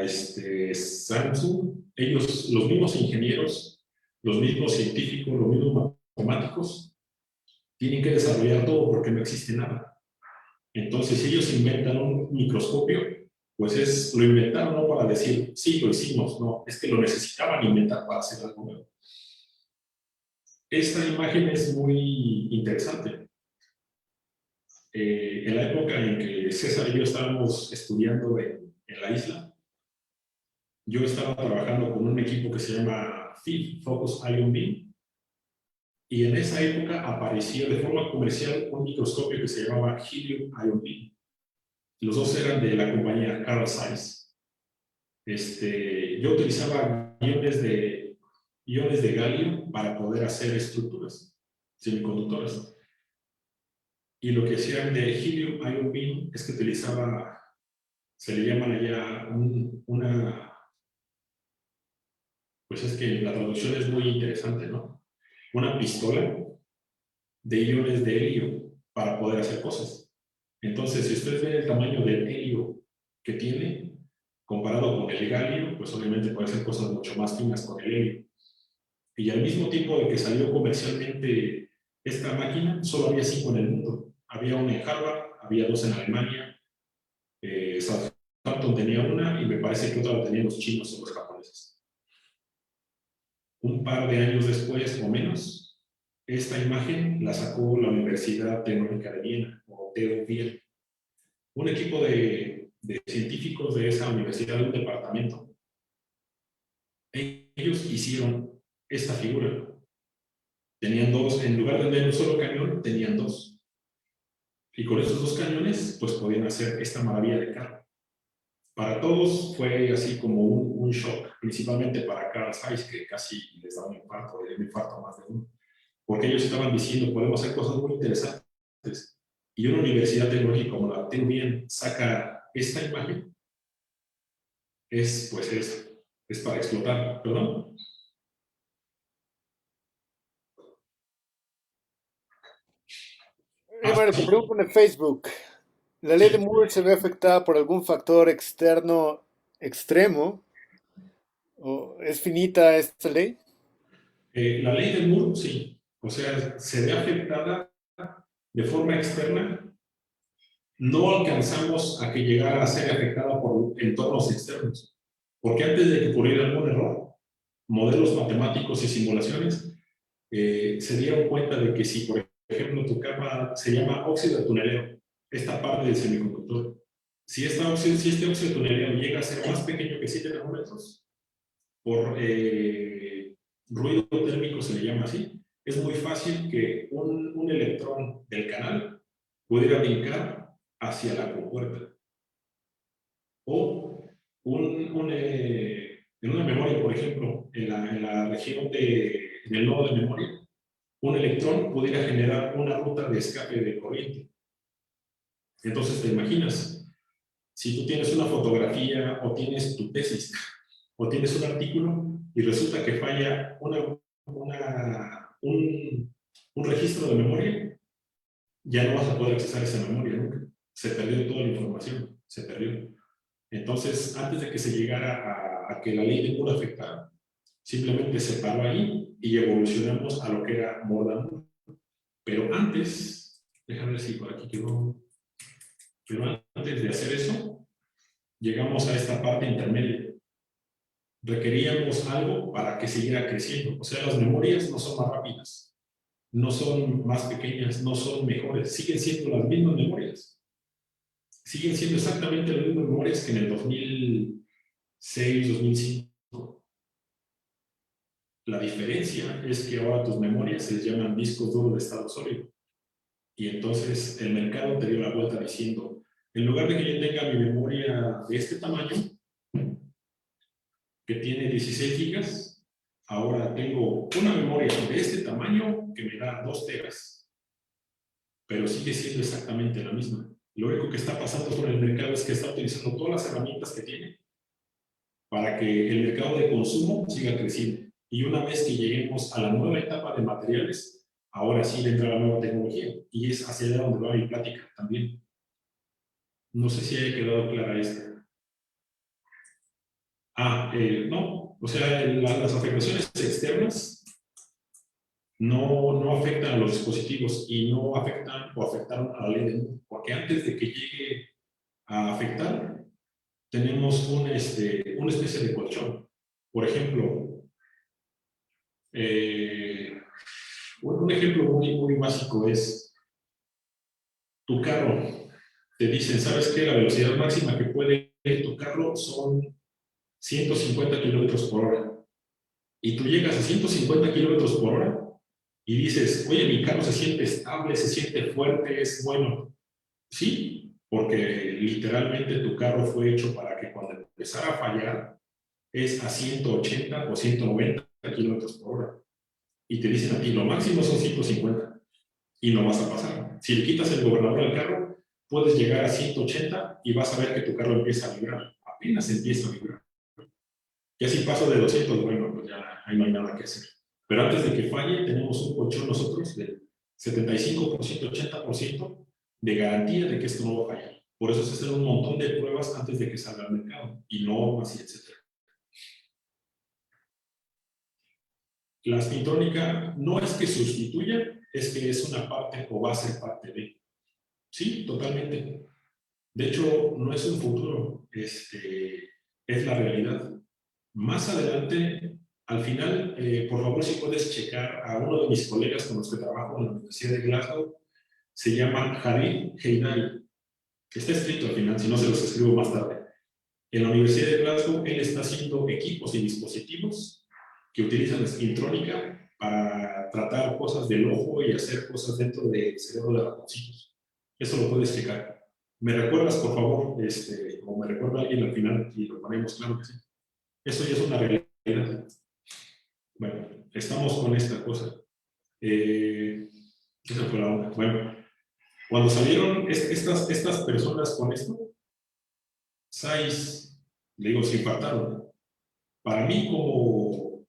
Samsung, ellos, los mismos ingenieros, los mismos científicos, los mismos matemáticos, tienen que desarrollar todo porque no existe nada. Entonces, si ellos inventan un microscopio, pues lo inventaron no para decir, sí, lo hicimos, no, es que lo necesitaban inventar para hacer algo nuevo. Esta imagen es muy interesante. En la época en que César y yo estábamos estudiando en la isla, yo estaba trabajando con un equipo que se llama FIB, Focus Ion Beam, y en esa época apareció de forma comercial un microscopio que se llamaba Helium Ion Beam. Los dos eran de la compañía Carl Zeiss. Yo utilizaba iones de galio para poder hacer estructuras semiconductoras. Y lo que hacían de Helium Ion Beam es que utilizaba, se le llaman allá pues es que la traducción es muy interesante, ¿no? Una pistola de iones de helio para poder hacer cosas. Entonces, si ustedes ven el tamaño del helio que tiene, comparado con el galio, pues obviamente puede hacer cosas mucho más finas con el helio. Y al mismo tiempo de que salió comercialmente esta máquina, solo había 5 en el mundo. Había una en Harvard, había 2 en Alemania, Southampton tenía una y me parece que otra la tenían los chinos o los japoneses. Un par de años después o menos, esta imagen la sacó la Universidad Tecnológica de Viena, o TU Viena. Un equipo de científicos de esa universidad, de un departamento, ellos hicieron esta figura. Tenían dos, en lugar de tener un solo cañón, tenían dos. Y con esos dos cañones, pues podían hacer esta maravilla de carro. Para todos fue así como un shock, principalmente para Carl Zeiss, que casi les da un infarto más de uno. Porque ellos estaban diciendo, podemos hacer cosas muy interesantes. Y una universidad tecnológica como la TU Viena saca esta imagen, es para explotar, ¿perdón? Bueno, te pregunto en Facebook. ¿La ley de Moore se ve afectada por algún factor externo extremo? ¿O es finita esta ley? La ley de Moore, sí. O sea, se ve afectada de forma externa. No alcanzamos a que llegara a ser afectada por entornos externos. Porque antes de que ocurriera algún error, modelos matemáticos y simulaciones se dieron cuenta de que si, por ejemplo, tu capa se llama óxido de tunelero, esta parte del semiconductor. Si este óxido de tunelero llega a ser más pequeño que 7 nanómetros, por ruido térmico se le llama así, es muy fácil que un electrón del canal pudiera brincar hacia la compuerta. O en una memoria, por ejemplo, en la región en el nodo de memoria, un electrón pudiera generar una ruta de escape de corriente. Entonces, te imaginas, si tú tienes una fotografía o tienes tu tesis o tienes un artículo y resulta que falla un registro de memoria, ya no vas a poder accesar esa memoria nunca. Se perdió toda la información, se perdió. Entonces, antes de que se llegara a que la ley de Moore afectara, simplemente se paró ahí y evolucionamos a lo que era Moore. Pero antes, déjame ver si por aquí quedó. Pero antes de hacer eso, llegamos a esta parte intermedia. Requeríamos algo para que siguiera creciendo. O sea, las memorias no son más rápidas, no son más pequeñas, no son mejores. Siguen siendo las mismas memorias. Siguen siendo exactamente las mismas memorias que en el 2006, 2005. La diferencia es que ahora tus memorias se les llaman discos duros de estado sólido. Y entonces el mercado te dio la vuelta diciendo, en lugar de que yo tenga mi memoria de este tamaño, que tiene 16 gigas, ahora tengo una memoria de este tamaño que me da 2 teras. Pero sigue siendo exactamente la misma. Lo único que está pasando con el mercado es que está utilizando todas las herramientas que tiene para que el mercado de consumo siga creciendo. Y una vez que lleguemos a la nueva etapa de materiales, ahora sí entra la nueva tecnología. Y es hacia allá donde va mi plática también. No sé si haya quedado clara esta. No. O sea, las afectaciones externas no afectan a los dispositivos y no afectan o afectaron a la ley de Moore. Porque antes de que llegue a afectar, tenemos una especie de colchón. Por ejemplo, un ejemplo muy básico es tu carro. Te dicen, ¿sabes qué? La velocidad máxima que puede ir tu carro son 150 kilómetros por hora. Y tú llegas a 150 kilómetros por hora y dices, oye, mi carro se siente estable, se siente fuerte, es bueno. Sí, porque literalmente tu carro fue hecho para que cuando empezara a fallar es a 180 o 190 kilómetros por hora. Y te dicen a ti, lo máximo son 150 y no vas a pasar. Si le quitas el gobernador al carro, puedes llegar a 180 y vas a ver que tu carro empieza a vibrar. Apenas empieza a vibrar. Ya si paso de 200, bueno, pues ya ahí no hay nada que hacer. Pero antes de que falle, tenemos un colchón nosotros del 75%, 80% de garantía de que esto no va a fallar. Por eso se hacen un montón de pruebas antes de que salga al mercado, y normas y etcétera. La spintrónica no es que sustituya, es que es una parte o va a ser parte de. Sí, totalmente. De hecho, no es un futuro, es la realidad. Más adelante, al final, por favor, si puedes checar a uno de mis colegas con los que trabajo en la Universidad de Glasgow, se llama Javid Heidari. Está escrito al final, si no se los escribo más tarde. En la Universidad de Glasgow, él está haciendo equipos y dispositivos que utilizan la spintrónica para tratar cosas del ojo y hacer cosas dentro del cerebro de ratoncitos. Eso lo puedes checar. ¿Me recuerdas, por favor? O me recuerda alguien al final y lo ponemos, claro que sí. Eso ya es una realidad. Bueno, estamos con esta cosa. Esa fue la onda. Bueno, cuando salieron estas personas con esto, SAIS, le digo, se impactaron. Para mí, como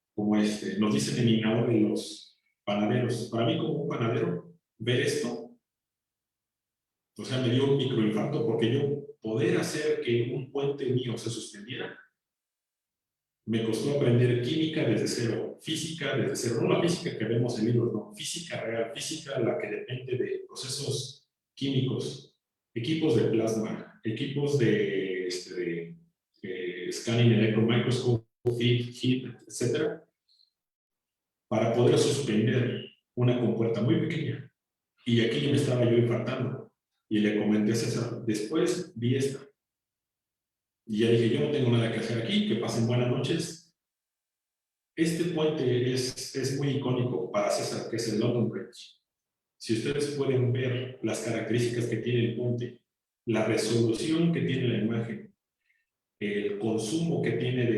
nos dicen en Inao de los panaderos, para mí como un panadero, ver esto, o sea, me dio un microinfarto porque yo poder hacer que un puente mío se suspendiera, me costó aprender química desde cero, física desde cero, no la física que vemos en libros, no, física real, física la que depende de procesos químicos, equipos de plasma, equipos de scanning electron microscope, heat, etc., para poder suspender una compuerta muy pequeña. Y aquí me estaba yo infartando. Y le comenté a César, después vi esta. Y ya dije, yo no tengo nada que hacer aquí, que pasen buenas noches. Este puente es muy icónico para César, que es el London Bridge. Si ustedes pueden ver las características que tiene el puente, la resolución que tiene la imagen, el consumo que tiene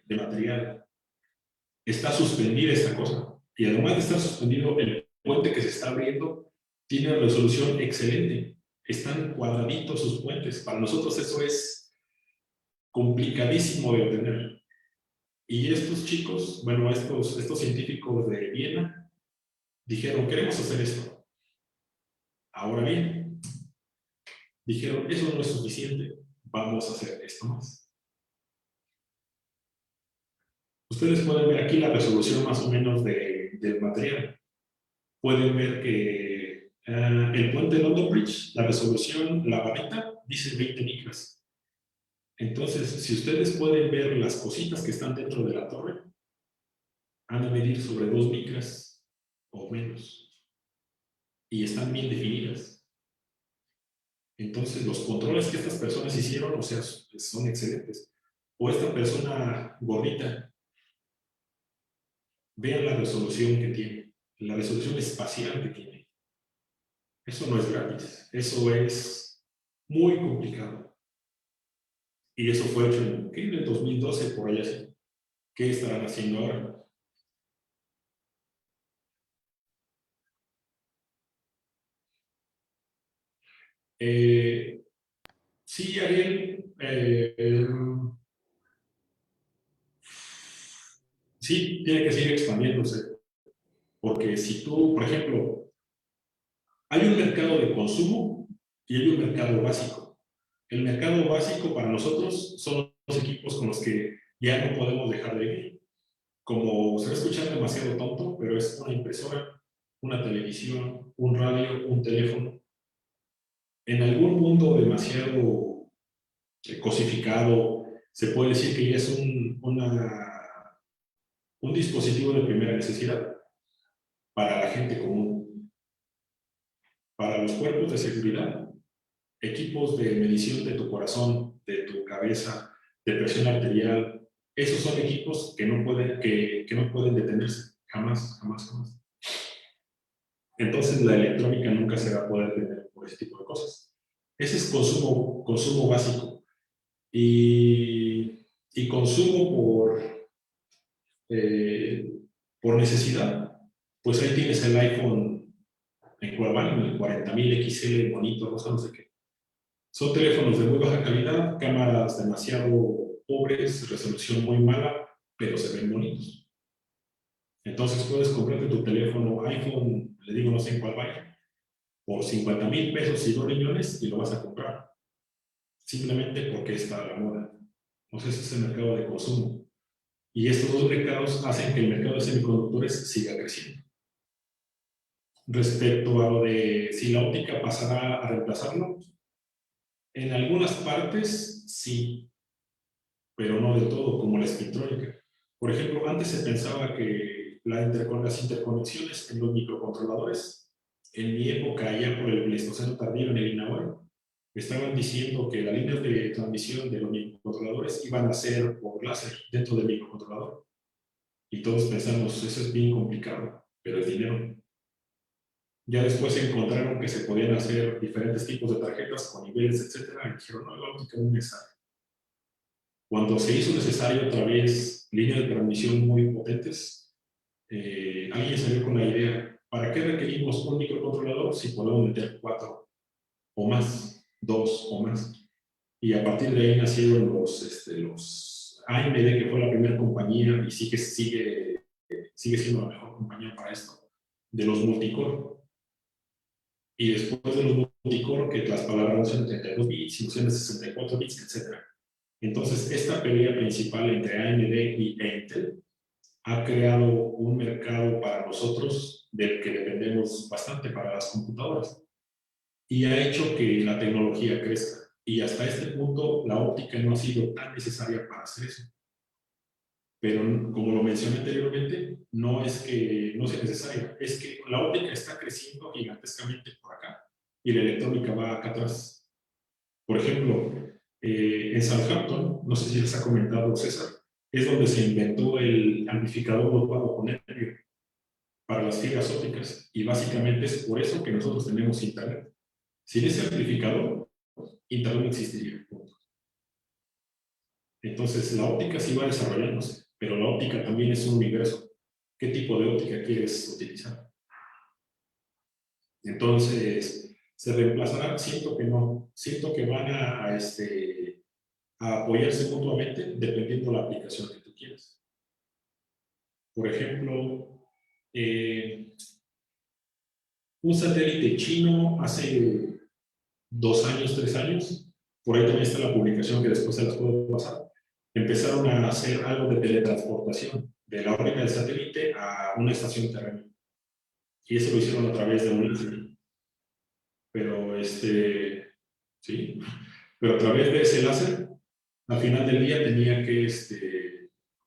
de material, está suspendida esta cosa. Y además de estar suspendido, el puente que se está abriendo tiene una resolución excelente. Están cuadraditos sus puentes. Para nosotros eso es complicadísimo de obtener. Y estos chicos, bueno, estos científicos de Viena, dijeron, queremos hacer esto. Ahora bien, dijeron, eso no es suficiente, vamos a hacer esto más. Ustedes pueden ver aquí la resolución más o menos del material. Pueden ver que el puente de London Bridge, la resolución, la barrita, dice 20 micras. Entonces, si ustedes pueden ver las cositas que están dentro de la torre, han de medir sobre 2 micras o menos. Y están bien definidas. Entonces, los controles que estas personas hicieron, o sea, son excelentes. O esta persona gordita, vean la resolución que tiene, la resolución espacial que tiene. Eso no es gratis, eso es muy complicado. Y eso fue hecho en el 2012, por allá sí. ¿Qué estarán haciendo ahora? Sí, Ariel, sí, tiene que seguir expandiéndose. Porque si tú, por ejemplo, hay un mercado de consumo y hay un mercado básico. El mercado básico para nosotros son los equipos con los que ya no podemos dejar de vivir. Como se va a escuchar demasiado tonto, pero es una impresora, una televisión, un radio, un teléfono. En algún mundo demasiado cosificado, se puede decir que ya es un dispositivo de primera necesidad para la gente común. Para los cuerpos de seguridad, equipos de medición de tu corazón, de tu cabeza, de presión arterial, esos son equipos que no pueden detenerse, jamás, jamás, jamás. Entonces la electrónica nunca se va a poder detener por ese tipo de cosas. Ese es consumo básico. Y consumo por necesidad, pues ahí tienes el iPhone en cual van, el 40.000 XL, bonito, no sé qué. Son teléfonos de muy baja calidad, cámaras demasiado pobres, resolución muy mala, pero se ven bonitos. Entonces puedes comprarte tu teléfono iPhone, le digo no sé en cuál vaya, por 50,000 pesos y 2 riñones y lo vas a comprar. Simplemente porque está a la moda. Entonces ese es el mercado de consumo. Y estos dos mercados hacen que el mercado de semiconductores siga creciendo. Respecto a lo de si la óptica pasará a reemplazarlo, en algunas partes sí, pero no del todo, como la espectrónica. Por ejemplo, antes se pensaba que las interconexiones en los microcontroladores, en mi época, allá por el Pleistoceno tardío en el INAOE, estaban diciendo que las líneas de transmisión de los microcontroladores iban a ser por láser dentro del microcontrolador. Y todos pensamos, eso es bien complicado, pero es dinero. Ya después encontraron que se podían hacer diferentes tipos de tarjetas con niveles, etcétera, y dijeron, no, la óptica no es necesaria. Cuando se hizo necesario otra vez líneas de transmisión muy potentes, alguien salió con la idea, ¿para qué requerimos un microcontrolador si podemos meter 4 o más, 2 o más? Y a partir de ahí nacieron los AMD, que fue la primera compañía y sigue siendo la mejor compañía para esto, de los multicore. Y después de los multicore, que las palabras no son de 32 bits, sino son de 64 bits, etc. Entonces, esta pelea principal entre AMD y Intel ha creado un mercado para nosotros del que dependemos bastante para las computadoras y ha hecho que la tecnología crezca. Y hasta este punto, la óptica no ha sido tan necesaria para hacer eso. pero como lo mencioné anteriormente, no es que no sea necesaria, es que la óptica está creciendo gigantescamente por acá y la electrónica va acá atrás. Por ejemplo, en Southampton, no sé si les ha comentado César, es donde se inventó el amplificador dopado con helio para las fibras ópticas, y básicamente es por eso que nosotros tenemos internet. Sin ese amplificador, internet no existiría. Entonces, la óptica sí va desarrollándose, pero la óptica también es un universo. ¿Qué tipo de óptica quieres utilizar? Entonces, ¿se reemplazará? Siento que no. Siento que van a apoyarse mutuamente dependiendo de la aplicación que tú quieras. Por ejemplo, un satélite chino hace 2 años, 3 años, por ahí también está la publicación que después se las puedo pasar, empezaron a hacer algo de teletransportación de la órbita del satélite a una estación terrestre. Y eso lo hicieron a través de un láser. Pero sí, pero a través de ese láser, al final del día tenía que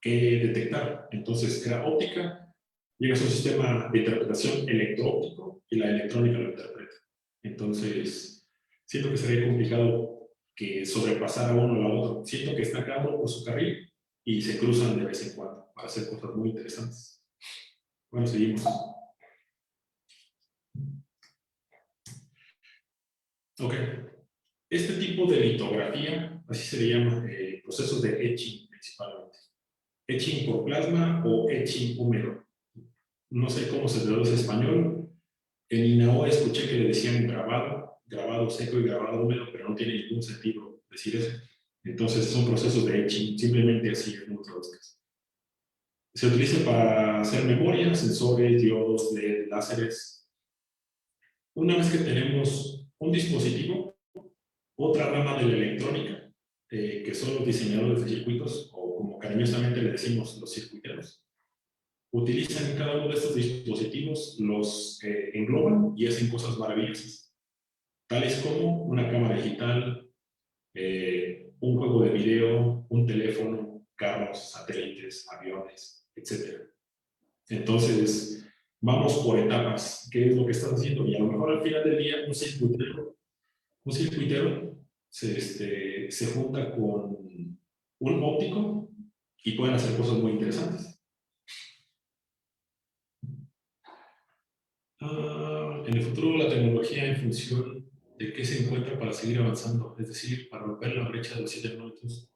detectar. Entonces era óptica, llega a su sistema de interpretación electro-óptico y la electrónica lo interpreta. Entonces, siento que sería complicado que sobrepasara uno al otro. Siento que está cada uno por su carril y se cruzan de vez en cuando para hacer cosas muy interesantes. Bueno, seguimos. Ok. Este tipo de litografía, así se le llama, procesos de etching principalmente. Etching por plasma o etching húmedo. No sé cómo se traduce en español. En INAO escuché que le decían grabado, grabado seco y grabado húmedo, pero no tiene ningún sentido decir eso. Entonces son procesos de etching, simplemente así en traduzcas. Se utiliza para hacer memoria, sensores, diodos, LED, láseres. Una vez que tenemos un dispositivo, otra rama de la electrónica, que son los diseñadores de circuitos, o como cariñosamente le decimos, los circuiteros, utilizan cada uno de estos dispositivos, los engloban y hacen cosas maravillosas, tales como una cámara digital, un juego de video, un teléfono, carros, satélites, aviones, etc. Entonces, vamos por etapas. ¿Qué es lo que estás haciendo? Y a lo mejor al final del día, un circuitero se junta con un óptico y pueden hacer cosas muy interesantes. En el futuro, la tecnología en función de qué se encuentra para seguir avanzando, es decir, para romper la brecha de los 7 nanometros.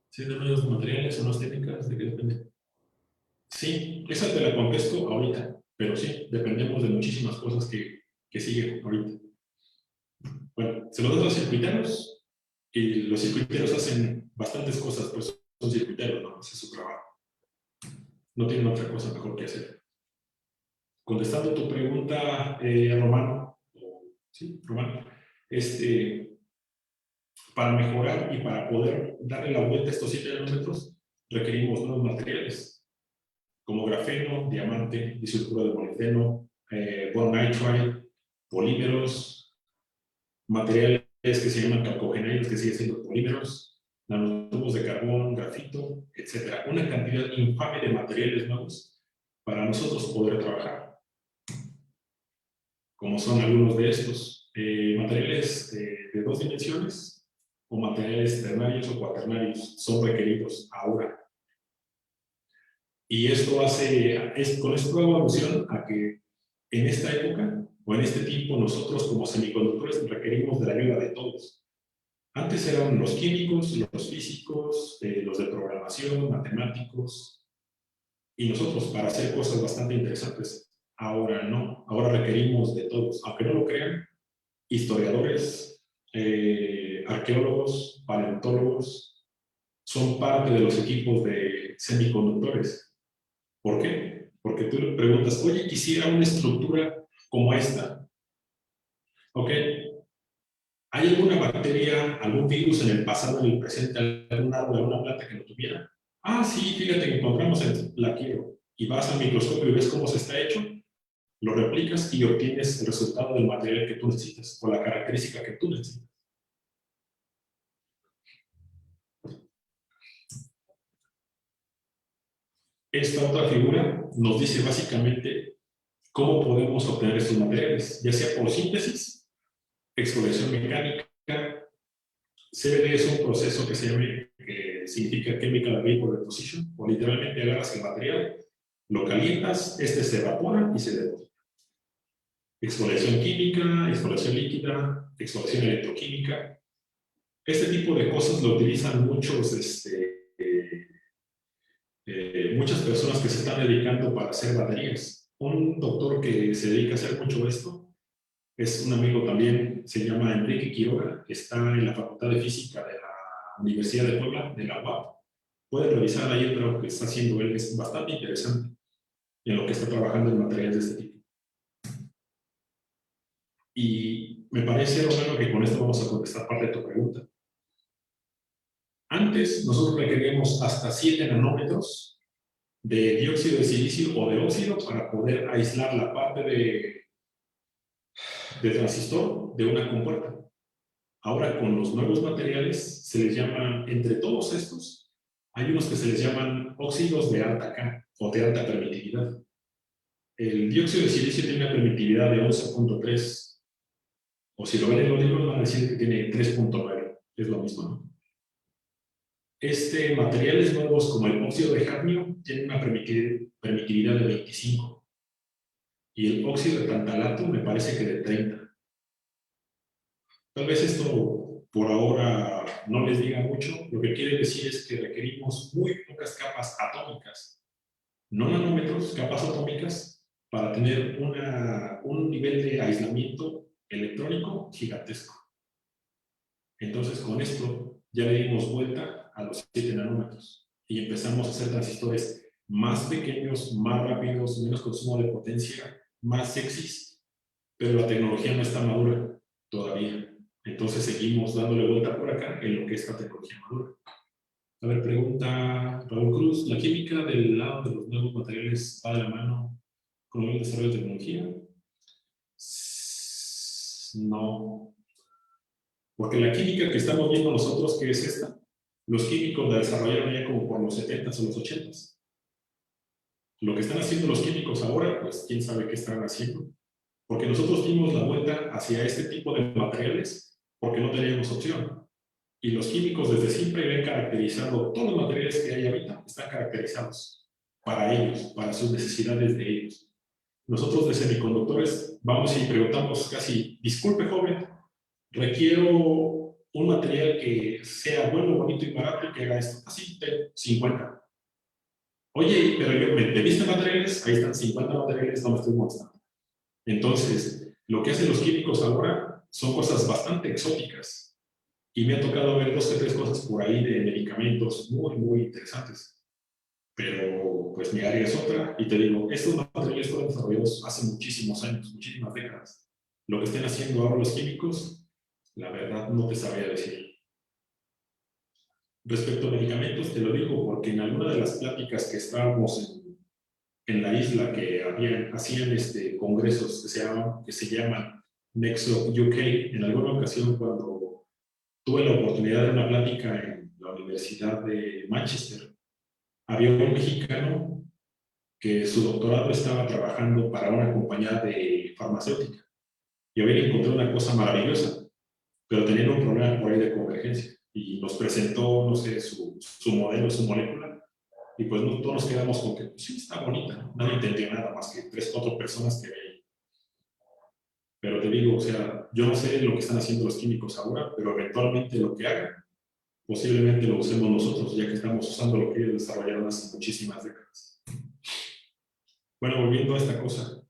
7 nanometros materiales o más técnicas, ¿de qué depende? Sí, esa te la contesto ahorita, pero sí, dependemos de muchísimas cosas que siguen ahorita. Bueno, se lo das a los circuiteros y los circuiteros hacen bastantes cosas, pues son circuiteros, ¿no? Ese es su trabajo. No tienen otra cosa mejor que hacer. Contestando tu pregunta, Romano, sí, Romano, para mejorar y para poder darle la vuelta a estos 7 nanómetros, requerimos nuevos materiales, como grafeno, diamante, disulfuro de molibdeno, boronitride, polímeros, materiales que se llaman calcogenaidos, que siguen siendo polímeros, nanotubos de carbón, grafito, etc. Una cantidad infame de materiales nuevos para nosotros poder trabajar. Como son algunos de estos, materiales de 2 dimensiones o materiales ternarios o cuaternarios son requeridos ahora. Y esto con esto hago alusión a que en esta época o en este tiempo nosotros como semiconductores requerimos de la ayuda de todos. Antes eran los químicos, los físicos, los de programación, matemáticos, y nosotros para hacer cosas bastante interesantes. Ahora no, ahora requerimos de todos, aunque no lo crean, historiadores, arqueólogos, paleontólogos, son parte de los equipos de semiconductores. ¿Por qué? Porque tú le preguntas, oye, quisiera una estructura como esta. ¿Ok? ¿Hay alguna bacteria, algún virus en el pasado, en el presente, algún árbol, alguna planta que lo tuviera? Ah, sí, fíjate que encontramos la quiero. Y vas al microscopio y ves cómo se está hecho, lo replicas y obtienes el resultado del material que tú necesitas o la característica que tú necesitas. Esta otra figura nos dice básicamente cómo podemos obtener estos materiales, ya sea por síntesis, exfoliación mecánica. CVD es un proceso que que significa Chemical Vapor Deposition, o literalmente agarras el material, lo calientas, este se evapora y se deposita. Exfoliación química, exfoliación líquida, exfoliación electroquímica. Este tipo de cosas lo utilizan muchas personas que se están dedicando para hacer baterías. Un doctor que se dedica a hacer mucho esto es un amigo también, se llama Enrique Quiroga, que está en la Facultad de Física de la Universidad de Puebla, de la UAP. Pueden revisar ahí el trabajo que está haciendo él, es bastante interesante en lo que está trabajando en materiales de este tipo. Y me parece, Romano, que con esto vamos a contestar parte de tu pregunta. Antes, nosotros requeríamos hasta 7 nanómetros de dióxido de silicio o de óxido para poder aislar la parte de transistor de una compuerta. Ahora, con los nuevos materiales, se les llaman, entre todos estos, hay unos que se les llaman óxidos de alta K o de alta permitividad. El dióxido de silicio tiene una permitividad de 11.3, o si lo ven en los libros van a decir que tiene 3.9, es lo mismo, ¿no? Materiales nuevos como el óxido de cadmio tienen una permitividad de 25 y el óxido de tantalato me parece que de 30. Tal vez esto por ahora no les diga mucho, lo que quiere decir es que requerimos muy pocas capas atómicas, no nanómetros, capas atómicas, para tener un nivel de aislamiento electrónico gigantesco. Entonces con esto ya le dimos vuelta a los 7 nanómetros y empezamos a hacer transistores más pequeños, más rápidos, menos consumo de potencia, más sexys, pero la tecnología no está madura todavía. Entonces seguimos dándole vuelta por acá en lo que es esta tecnología madura. A ver, pregunta Raúl Cruz, ¿la química del lado de los nuevos materiales va de la mano con el desarrollo de tecnología? No. Porque la química que estamos viendo nosotros, que es esta, los químicos la desarrollaron ya como por los 70s o los 80s. Lo que están haciendo los químicos ahora, pues quién sabe qué están haciendo. Porque nosotros dimos la vuelta hacia este tipo de materiales porque no teníamos opción. Y los químicos desde siempre ven caracterizado, todos los materiales que hay ahorita están caracterizados para ellos, para sus necesidades de ellos. Nosotros de semiconductores vamos y preguntamos casi, disculpe joven, requiero un material que sea bueno, bonito y barato y que haga esto. Así, 50. Oye, pero ¿me diste materiales? Ahí están 50 materiales, no me estoy mostrando. Entonces, lo que hacen los químicos ahora son cosas bastante exóticas. Y me ha tocado ver 2 o 3 cosas por ahí de medicamentos muy, muy interesantes. Pero, pues, mi área es otra. Y te digo, estos materiales fueron desarrollados hace muchísimos años, muchísimas décadas. Lo que estén haciendo ahora los químicos, la verdad, no te sabría decir. Respecto a medicamentos, te lo digo porque en alguna de las pláticas que estábamos en la isla que hacían congresos que se llaman Nexo UK, en alguna ocasión cuando tuve la oportunidad de una plática en la Universidad de Manchester, había un mexicano que su doctorado estaba trabajando para una compañía de farmacéutica y había encontrado una cosa maravillosa, pero tenían un problema por ahí de convergencia y nos presentó, no sé, su modelo, su molécula. Y pues todos nos quedamos con que, pues sí, está bonita, ¿no? Nadie entendió nada más que 3 o 4 personas que veían. Pero te digo, o sea, yo no sé lo que están haciendo los químicos ahora, pero eventualmente lo que hagan, posiblemente lo usemos nosotros, ya que estamos usando lo que ellos desarrollaron hace muchísimas décadas. Bueno, volviendo a esta cosa.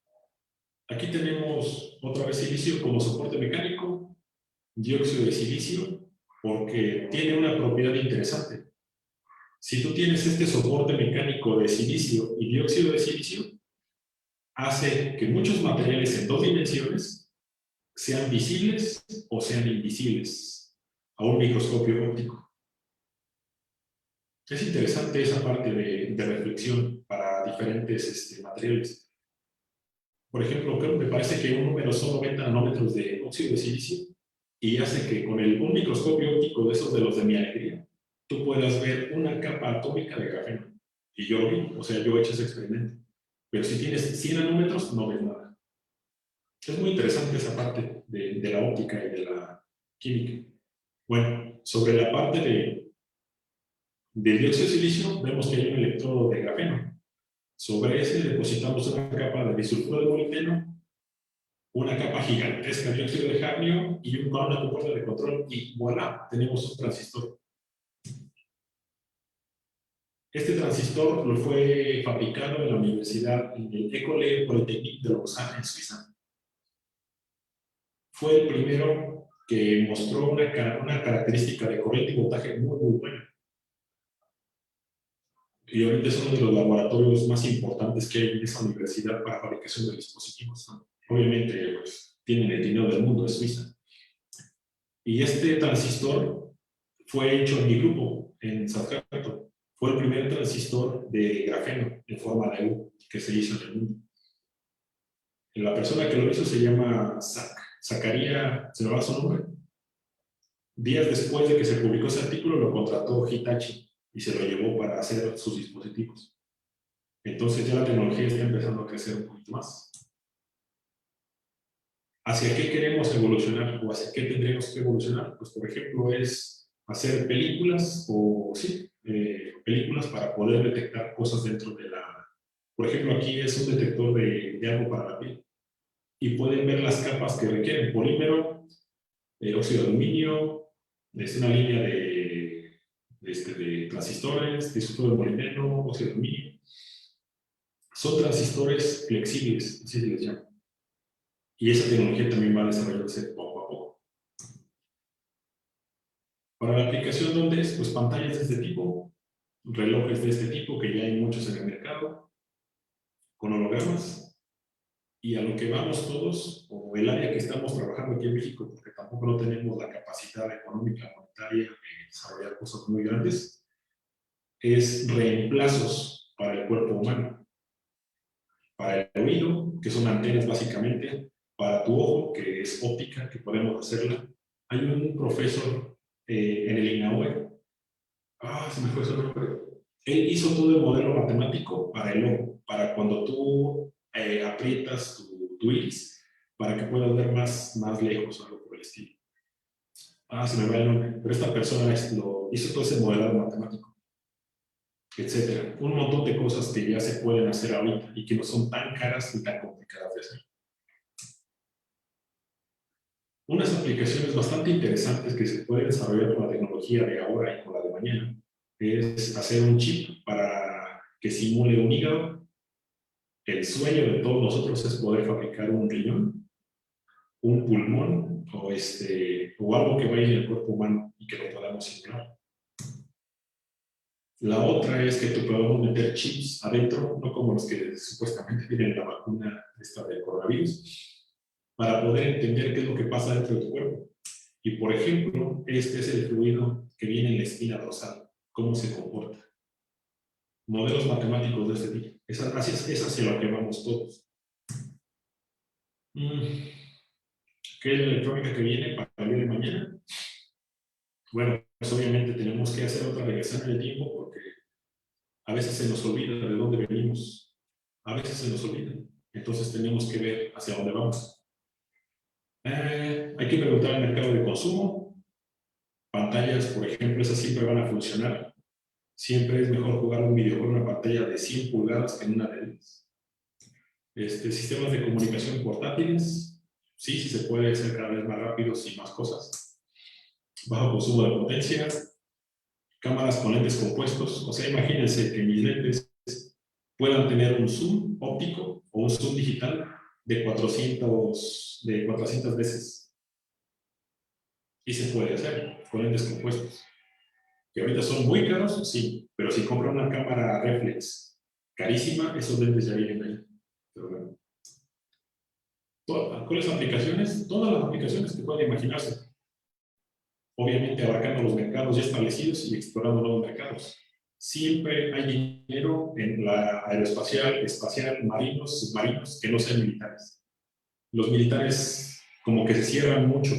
Aquí tenemos otra vez silicio como soporte mecánico, dióxido de silicio, porque tiene una propiedad interesante. Si tú tienes este soporte mecánico de silicio y dióxido de silicio, hace que muchos materiales en 2 dimensiones sean visibles o sean invisibles a un microscopio óptico. Es interesante esa parte de reflexión para diferentes materiales. Por ejemplo, me parece que un número son 90 nanómetros de óxido de silicio y hace que con un microscopio óptico de esos de los de mi alegría, tú puedas ver una capa atómica de grafeno. Y yo lo vi, o sea, yo he hecho ese experimento. Pero si tienes 100 nanómetros, no ves nada. Es muy interesante esa parte de la óptica y de la química. Bueno, sobre la parte del dióxido de silicio, vemos que hay un electrodo de grafeno. Sobre ese depositamos una capa de disulfuro de molibdeno, una capa gigantesca de dióxido de cadmio y una compuerta de control, y voilà, tenemos un transistor. Este transistor lo fue fabricado en la Universidad, en el École Polytechnique de Lausanne, en Suiza. Fue el primero que mostró una característica de corriente y voltaje muy, muy buena. Y ahorita es uno de los laboratorios más importantes que hay en esa universidad para fabricación de dispositivos, ¿no? Obviamente, pues, tienen el dinero del mundo, es Suiza. Y este transistor fue hecho en mi grupo, en Southampton. Fue el primer transistor de grafeno en forma de U que se hizo en el mundo. La persona que lo hizo se llama Zakaria, ¿se me va su nombre? Días después de que se publicó ese artículo, lo contrató Hitachi y se lo llevó para hacer sus dispositivos. Entonces ya la tecnología está empezando a crecer un poquito más. ¿Hacia qué queremos evolucionar o hacia qué tendremos que evolucionar? Pues, por ejemplo, es hacer películas o, sí, películas para poder detectar cosas dentro de la... Por ejemplo, aquí es un detector de algo para la piel. Y pueden ver las capas que requieren: polímero, óxido de aluminio, es una línea de transistores, disulfuro de molibdeno, óxido de aluminio. Son transistores flexibles, así se les llama. Y esa tecnología también va a desarrollarse poco a poco. Para la aplicación, ¿dónde es? Pues pantallas de este tipo, relojes de este tipo, que ya hay muchos en el mercado, con hologramas. Y a lo que vamos todos, o el área que estamos trabajando aquí en México, porque tampoco no tenemos la capacidad económica, monetaria de desarrollar cosas muy grandes, es reemplazos para el cuerpo humano. Para el oído, que son antenas básicamente; para tu ojo, que es óptica, que podemos hacerla. Hay un profesor en el INAOE, se me fue su nombre. Él hizo todo el modelo matemático para el ojo, para cuando tú aprietas tu iris, para que puedas ver más lejos o algo por el estilo. Se me va el nombre, pero esta persona hizo todo ese modelado matemático, etcétera. Un montón de cosas que ya se pueden hacer ahorita y que no son tan caras ni tan complicadas de hacer. Unas aplicaciones bastante interesantes que se pueden desarrollar con la tecnología de ahora y con la de mañana es hacer un chip para que simule un hígado. El sueño de todos nosotros es poder fabricar un riñón, un pulmón o algo que vaya en el cuerpo humano y que lo podamos simular. La otra es que tú podamos meter chips adentro, no como los que supuestamente tienen la vacuna esta del coronavirus, para poder entender qué es lo que pasa dentro de tu cuerpo. Y, por ejemplo, este es el fluido que viene en la espina dorsal, cómo se comporta. Modelos matemáticos de este tipo. Es hacia lo que vamos todos. ¿Qué es la electrónica que viene para el día de mañana? Bueno, pues obviamente tenemos que hacer otra regresión en el tiempo, porque a veces se nos olvida de dónde venimos. A veces se nos olvida. Entonces tenemos que ver hacia dónde vamos. Hay que preguntar al mercado de consumo. Pantallas, por ejemplo, esas siempre van a funcionar. Siempre es mejor jugar un videojuego en una pantalla de 100 pulgadas que en una de 10. Sistemas de comunicación portátiles, sí se puede hacer cada vez más rápidos y más cosas. Bajo consumo de potencia. Cámaras con lentes compuestos. O sea, imagínense que mis lentes puedan tener un zoom óptico o un zoom digital de 400 veces. Y se puede hacer con lentes compuestos. Que ahorita son muy caros, sí, pero si compran una cámara reflex carísima, esos lentes ya vienen ahí. Pero bueno. ¿Cuáles aplicaciones? Todas las aplicaciones que pueden imaginarse. Obviamente abarcando los mercados ya establecidos y explorando nuevos mercados. Siempre hay dinero en la aeroespacial, espacial, marinos, submarinos, que no sean militares. Los militares como que se cierran mucho.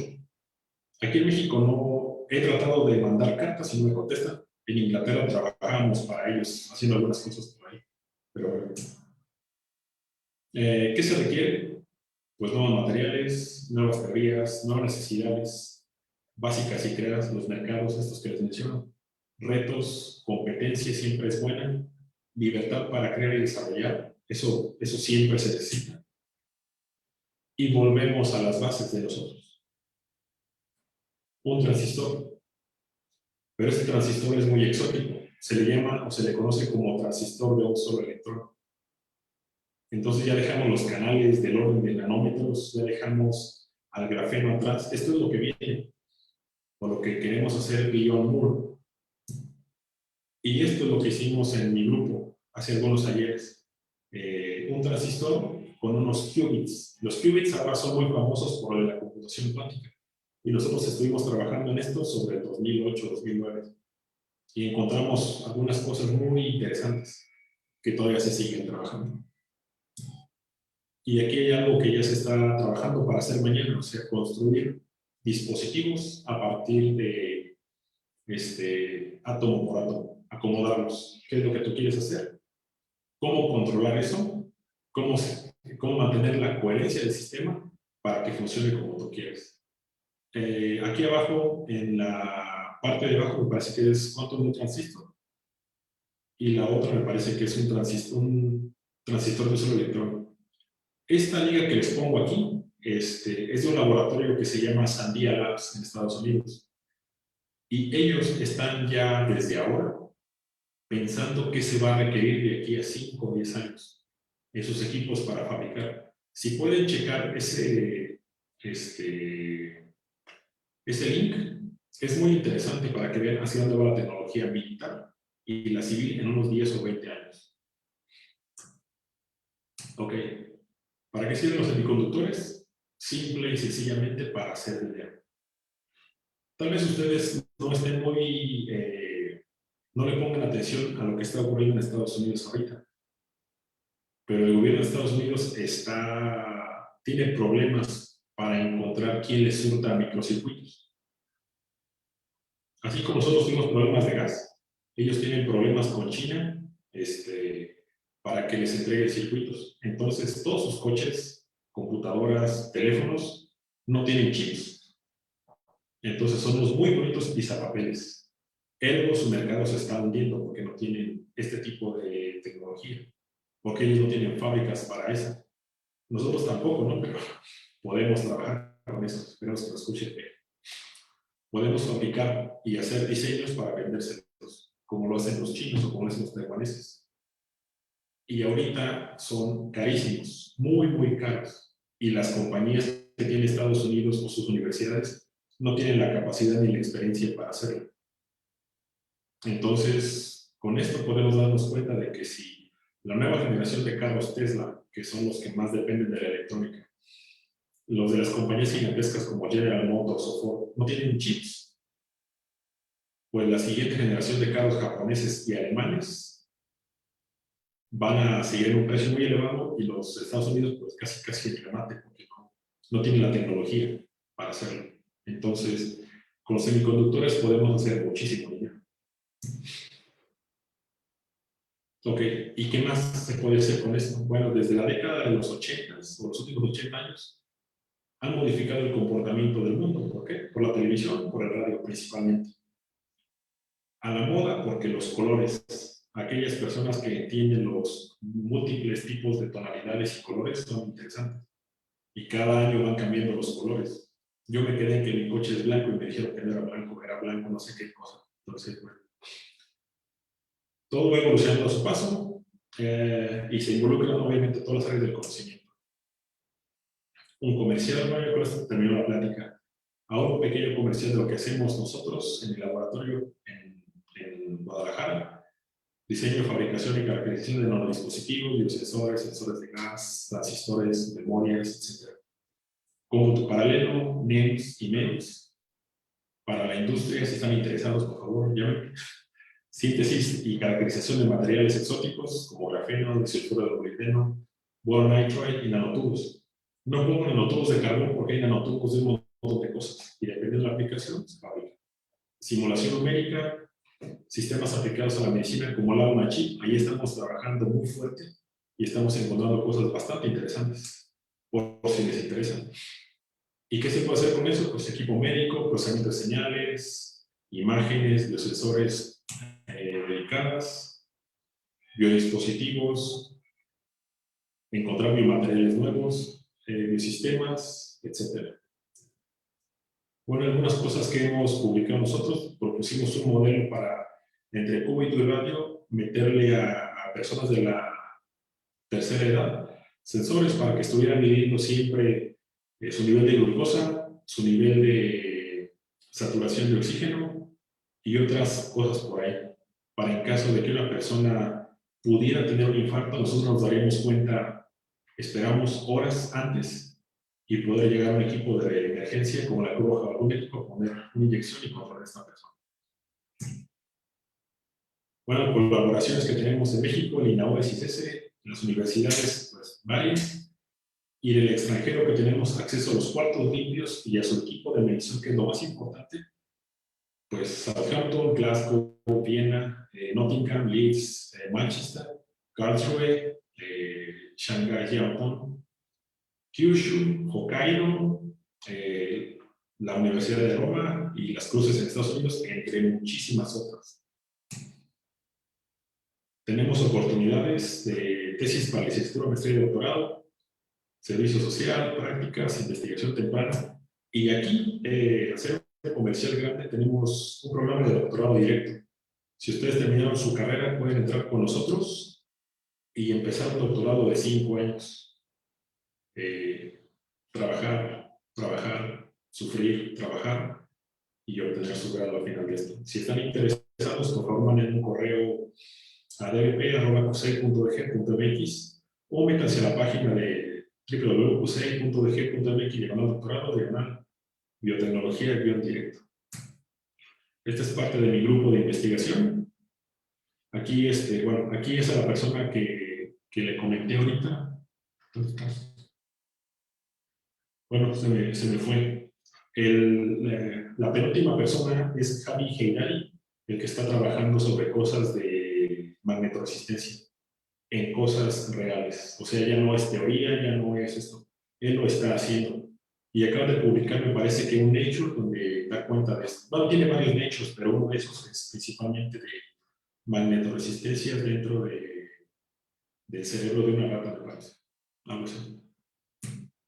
Aquí en México no he tratado de mandar cartas y no me contestan. En Inglaterra trabajábamos para ellos, haciendo algunas cosas por ahí. Pero bueno. ¿Qué se requiere? Pues nuevos materiales, nuevas teorías, nuevas necesidades básicas y creadas en los mercados, estos que les menciono. Retos, competencia siempre es buena, libertad para crear y desarrollar, eso siempre se necesita. Y volvemos a las bases de nosotros. Un transistor. Pero este transistor es muy exótico. Se le llama o se le conoce como transistor de un solo electrón. Entonces ya dejamos los canales del orden de nanómetros, ya dejamos al grafeno atrás. Esto es lo que viene, o lo que queremos hacer Beyond Moore. Y esto es lo que hicimos en mi grupo hace algunos ayeres. Un transistor con unos qubits. Los qubits ahora son muy famosos por la computación cuántica. Y nosotros estuvimos trabajando en esto sobre el 2008-2009. Y encontramos algunas cosas muy interesantes que todavía se siguen trabajando. Y aquí hay algo que ya se está trabajando para hacer mañana, o sea, construir dispositivos a partir de átomo por átomo, acomodarlos. ¿Qué es lo que tú quieres hacer? ¿Cómo controlar eso? ¿Cómo mantener la coherencia del sistema para que funcione como tú quieres? Aquí abajo, en la parte de abajo, me parece que es quantum de un transistor. Y la otra me parece que es un transistor de un solo electrón. Esta liga que les pongo aquí es de un laboratorio que se llama Sandia Labs en Estados Unidos. Y ellos están ya desde ahora pensando qué se va a requerir de aquí a 5 o 10 años en sus equipos para fabricar. Si pueden checar ese link, es muy interesante para que vean hacia dónde va la tecnología militar y la civil en unos 10 o 20 años. Ok. ¿Para qué sirven los semiconductores? Simple y sencillamente para hacer dinero. Tal vez ustedes no estén no le pongan atención a lo que está ocurriendo en Estados Unidos ahorita. Pero el gobierno de Estados Unidos tiene problemas para encontrar quién les surta microcircuitos. Así como nosotros tuvimos problemas de gas, ellos tienen problemas con China para que les entreguen circuitos. Entonces, todos sus coches, computadoras, teléfonos, no tienen chips. Entonces, son los muy bonitos pisapapeles. Ergo, su mercado se está hundiendo porque no tienen este tipo de tecnología. Porque ellos no tienen fábricas para eso. Nosotros tampoco, ¿no? Pero podemos trabajar con eso. Esperemos que lo escuchen bien. Podemos fabricar y hacer diseños para vendérselos, como lo hacen los chinos o como lo hacen los taiwaneses. Y ahorita son carísimos, muy, muy caros. Y las compañías que tiene Estados Unidos o sus universidades no tienen la capacidad ni la experiencia para hacerlo. Entonces, con esto podemos darnos cuenta de que si la nueva generación de carros Tesla, que son los que más dependen de la electrónica, los de las compañías gigantescas como General Motors o Ford, no tienen chips, pues la siguiente generación de carros japoneses y alemanes van a seguir en un precio muy elevado y los Estados Unidos pues casi en remate porque no tienen la tecnología para hacerlo. Entonces, con los semiconductores podemos hacer muchísimo dinero. Ok, ¿y qué más se puede hacer con esto? Bueno, desde la década de los 80 o los últimos 80 años, han modificado el comportamiento del mundo. ¿Por qué? Por la televisión, por el radio principalmente. A la moda, porque los colores, aquellas personas que entienden los múltiples tipos de tonalidades y colores son interesantes. Y cada año van cambiando los colores. Yo me quedé en que mi coche es blanco y me dijeron que no era blanco, no sé qué cosa. Entonces, bueno. Todo va evolucionando a su paso y se involucran obviamente todas las áreas del conocimiento. Un comercial, bueno, yo con esto termino la plática. Ahora un pequeño comercial de lo que hacemos nosotros en el laboratorio en Guadalajara. Diseño, fabricación y caracterización de nanodispositivos, biosensores, sensores de gas, transistores, memorias, etc. Cómputo paralelo, NEMS y MEMS. Para la industria, si están interesados, por favor, llamen. Síntesis y caracterización de materiales exóticos como grafeno, disulfuro de molibdeno, boro nitride y nanotubos. No pongo nanotubos de carbón porque hay nanotubos de un montón de cosas y dependiendo de la aplicación se fabrica. Simulación numérica, sistemas aplicados a la medicina como Lab Chip, ahí estamos trabajando muy fuerte y estamos encontrando cosas bastante interesantes, por si les interesa. ¿Y qué se puede hacer con eso? Pues equipo médico, procesamiento de señales, imágenes, biosensores dedicadas, biodispositivos, encontrar biomateriales nuevos, biosistemas, etc. Bueno, algunas cosas que hemos publicado nosotros, propusimos un modelo para, entre cúbito y radio, meterle a personas de la tercera edad sensores para que estuvieran midiendo siempre su nivel de glucosa, su nivel de saturación de oxígeno y otras cosas por ahí. Para en caso de que una persona pudiera tener un infarto, nosotros nos daríamos cuenta, esperamos horas antes y poder llegar a un equipo de emergencia como la Cruz Roja Magnética, poner una inyección y controlar a esta persona. Bueno, colaboraciones que tenemos en México, el INAOES y CESE, en las universidades, pues varias, y en el extranjero que tenemos acceso a los cuartos limpios y a su equipo de medición, que es lo más importante, pues Southampton, Glasgow, Viena, Nottingham, Leeds, Manchester, Karlsruhe, Shanghai, Japón, Kyushu, Hokkaido, la Universidad de Roma y las Cruces en Estados Unidos, entre muchísimas otras. Tenemos oportunidades de tesis para licenciatura, maestría y doctorado, servicio social, prácticas, investigación temprana. Y aquí, hacer un comercial grande, tenemos un programa de doctorado directo. Si ustedes terminaron su carrera, pueden entrar con nosotros y empezar un doctorado de 5 años. Trabajar, sufrir, trabajar y obtener su grado al final de esto. Si están interesados, por favor, manden un correo a dvp.cusei.dg.mx o métanse a la página de www.cusei.dg.mx/doctorado, biotecnología-directo. Esta es parte de mi grupo de investigación. Aquí, aquí es a la persona que le comenté ahorita. ¿Dónde estás? Bueno, se me fue. La penúltima persona es Javi Heinari, el que está trabajando sobre cosas de magnetoresistencia, en cosas reales. O sea, ya no es teoría, ya no es esto. Él lo está haciendo. Y acaba de publicar, me parece que un Nature donde da cuenta de esto. Bueno, tiene varios Natures, pero uno de esos es principalmente de magnetoresistencia dentro del cerebro de una rata, me parece. Algo así.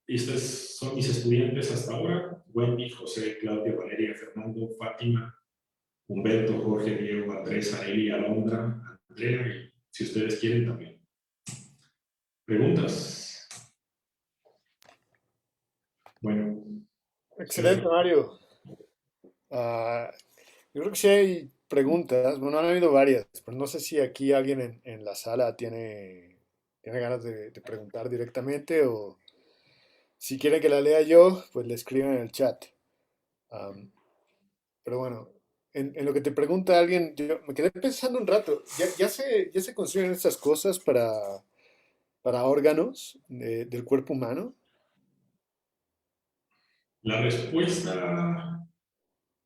Estos son mis estudiantes hasta ahora: Wendy, José, Claudia, Valeria, Fernando, Fátima, Humberto, Jorge, Diego, Andrés, Areli, Alondra, Andrea, y si ustedes quieren también. ¿Preguntas? Bueno. Excelente, Mario. Yo creo que sí hay preguntas. Bueno, han habido varias, pero no sé si aquí alguien en la sala tiene ganas de preguntar directamente, o si quieren que la lea yo, pues le escriben en el chat. Am, pero bueno, en lo que te pregunta alguien, yo me quedé pensando un rato. ¿Ya se construyen estas cosas para órganos del cuerpo humano? La respuesta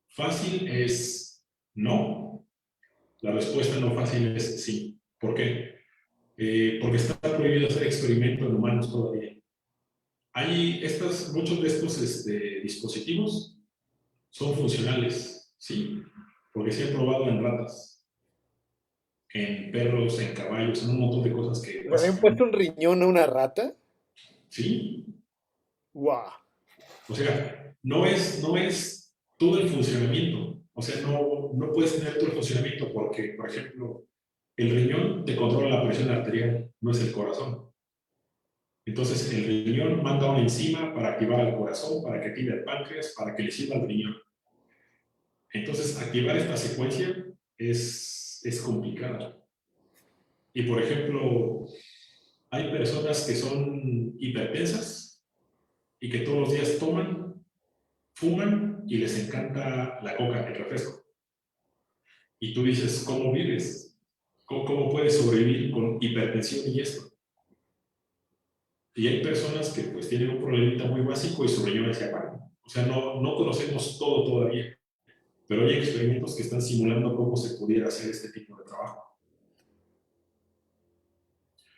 fácil es no. La respuesta no fácil es sí. ¿Por qué? Porque está prohibido hacer experimento en humanos todavía. Muchos de estos dispositivos son funcionales, ¿sí? Porque se han probado en ratas, en perros, en caballos, en un montón de cosas que ¿Le habían puesto un riñón a una rata? sí. ¡Wow! O sea, no es todo el funcionamiento. O sea, no puedes tener todo el funcionamiento porque, por ejemplo, el riñón te controla la presión arterial, no es el corazón. Entonces, el riñón manda una enzima para activar el corazón, para que active el páncreas, para que le sirva al riñón. Entonces, activar esta secuencia es complicada. Y, por ejemplo, hay personas que son hipertensas y que todos los días toman, fuman y les encanta la coca, el refresco. Y tú dices, ¿cómo vives? ¿Cómo puedes sobrevivir con hipertensión y esto? Y hay personas que pues tienen un problemita muy básico y su riñón se apaga. O sea, no conocemos todo todavía, pero hay experimentos que están simulando cómo se pudiera hacer este tipo de trabajo.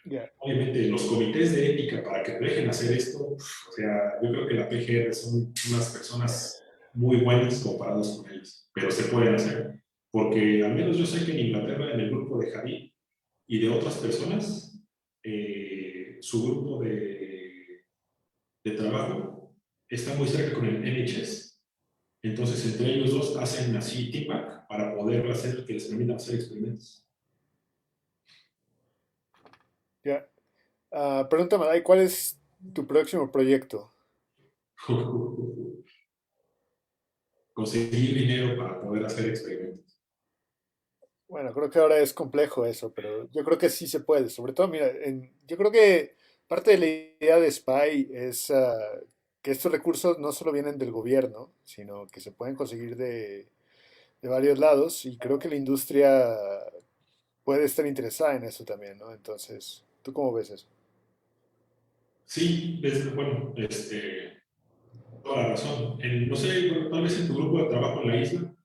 Ya. Obviamente, los comités de ética para que te dejen hacer esto, o sea, yo creo que la PGR son unas personas muy buenas comparadas con ellos, pero se pueden hacer, porque al menos yo sé que en Inglaterra, en el grupo de Javi y de otras personas, su grupo de trabajo está muy cerca con el NHS, entonces entre ellos dos hacen así teamwork para poder hacer que les permitan hacer experimentos. Ya. Pregúntame, Dai, ¿cuál es tu próximo proyecto? Conseguir dinero para poder hacer experimentos. Bueno, creo que ahora es complejo eso, pero yo creo que sí se puede. Sobre todo, mira, yo creo que parte de la idea de SPY es que estos recursos no solo vienen del gobierno, sino que se pueden conseguir de varios lados y creo que la industria puede estar interesada en eso también, ¿no? Entonces, ¿tú cómo ves eso? Sí, bueno, toda la razón. No sé, bueno, tal vez en tu grupo de trabajo en la isla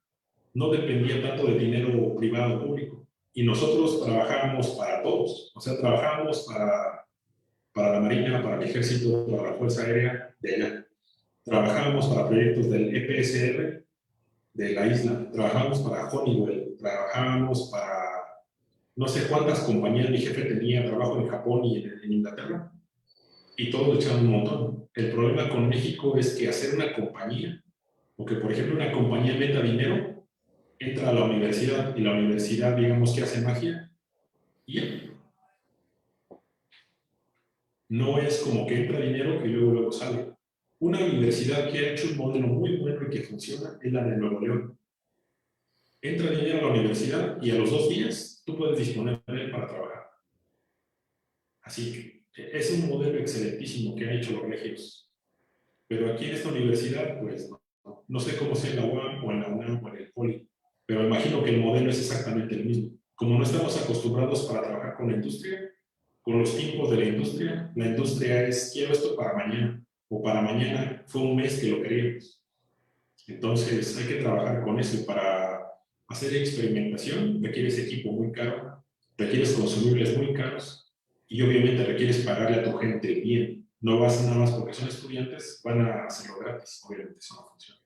no dependía tanto de dinero privado o público. Y nosotros trabajábamos para todos. O sea, trabajábamos para la Marina, para el Ejército, para la Fuerza Aérea de allá. Trabajábamos para proyectos del EPSR de la isla. Trabajábamos para Honeywell. Trabajábamos para no sé cuántas compañías. Mi jefe tenía trabajo en Japón y en Inglaterra. Y todos le echaban un montón. El problema con México es que hacer una compañía, o que por ejemplo una compañía meta dinero, entra a la universidad y la universidad, digamos que hace magia, y no es como que entra dinero y luego sale. Una universidad que ha hecho un modelo muy bueno y que funciona es la de Nuevo León. Entra dinero a la universidad y a los 2 días tú puedes disponer de él para trabajar. Así que es un modelo excelentísimo que han hecho los regios. Pero aquí en esta universidad, pues no sé cómo sea en la UAM o en la UNAM o en el POLI, pero imagino que el modelo es exactamente el mismo. Como no estamos acostumbrados para trabajar con la industria, con los tiempos de la industria es quiero esto para mañana, o para mañana fue un mes que lo queríamos. Entonces hay que trabajar con eso. Para hacer experimentación requieres equipo muy caro, requieres consumibles muy caros y obviamente requieres pagarle a tu gente bien. No vas nada más porque son estudiantes, van a hacerlo gratis. Obviamente eso no funciona.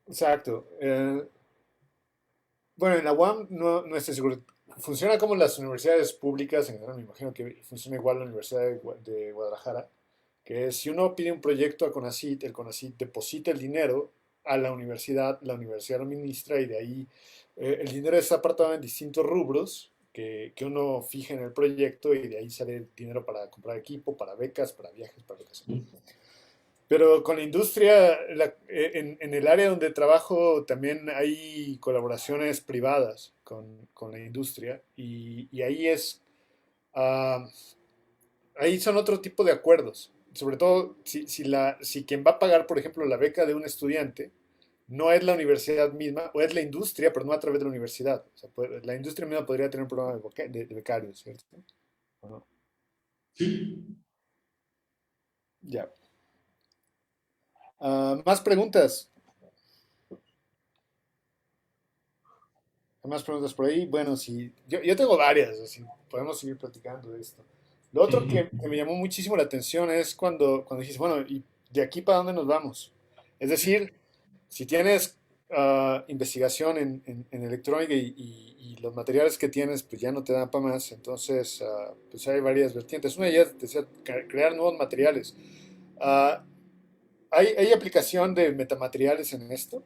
Exacto. Bueno, en la UAM no estoy seguro. Funciona como las universidades públicas, en general, me imagino que funciona igual la Universidad de Guadalajara, que es si uno pide un proyecto a CONACYT, el CONACYT deposita el dinero a la universidad lo administra y de ahí el dinero está apartado en distintos rubros que uno fija en el proyecto y de ahí sale dinero para comprar equipo, para becas, para viajes, para lo que sea. Pero con la industria, en el área donde trabajo también hay colaboraciones privadas con la industria y ahí ah, ahí son otro tipo de acuerdos. Sobre todo si quien va a pagar, por ejemplo, la beca de un estudiante no es la universidad misma, o es la industria, pero no a través de la universidad. O sea, la industria misma podría tener un programa de becarios, ¿cierto? ¿O no? Sí, Ya. Más preguntas. ¿Hay más preguntas por ahí? Bueno, sí, yo tengo varias, así podemos seguir platicando de esto. Lo otro que me llamó muchísimo la atención es cuando dijiste, bueno, ¿y de aquí para dónde nos vamos? Es decir, si tienes investigación en electrónica y los materiales que tienes, pues ya no te dan para más, entonces pues hay varias vertientes. Una de ellas decía crear nuevos materiales. Ah, ¿hay aplicación de metamateriales en esto?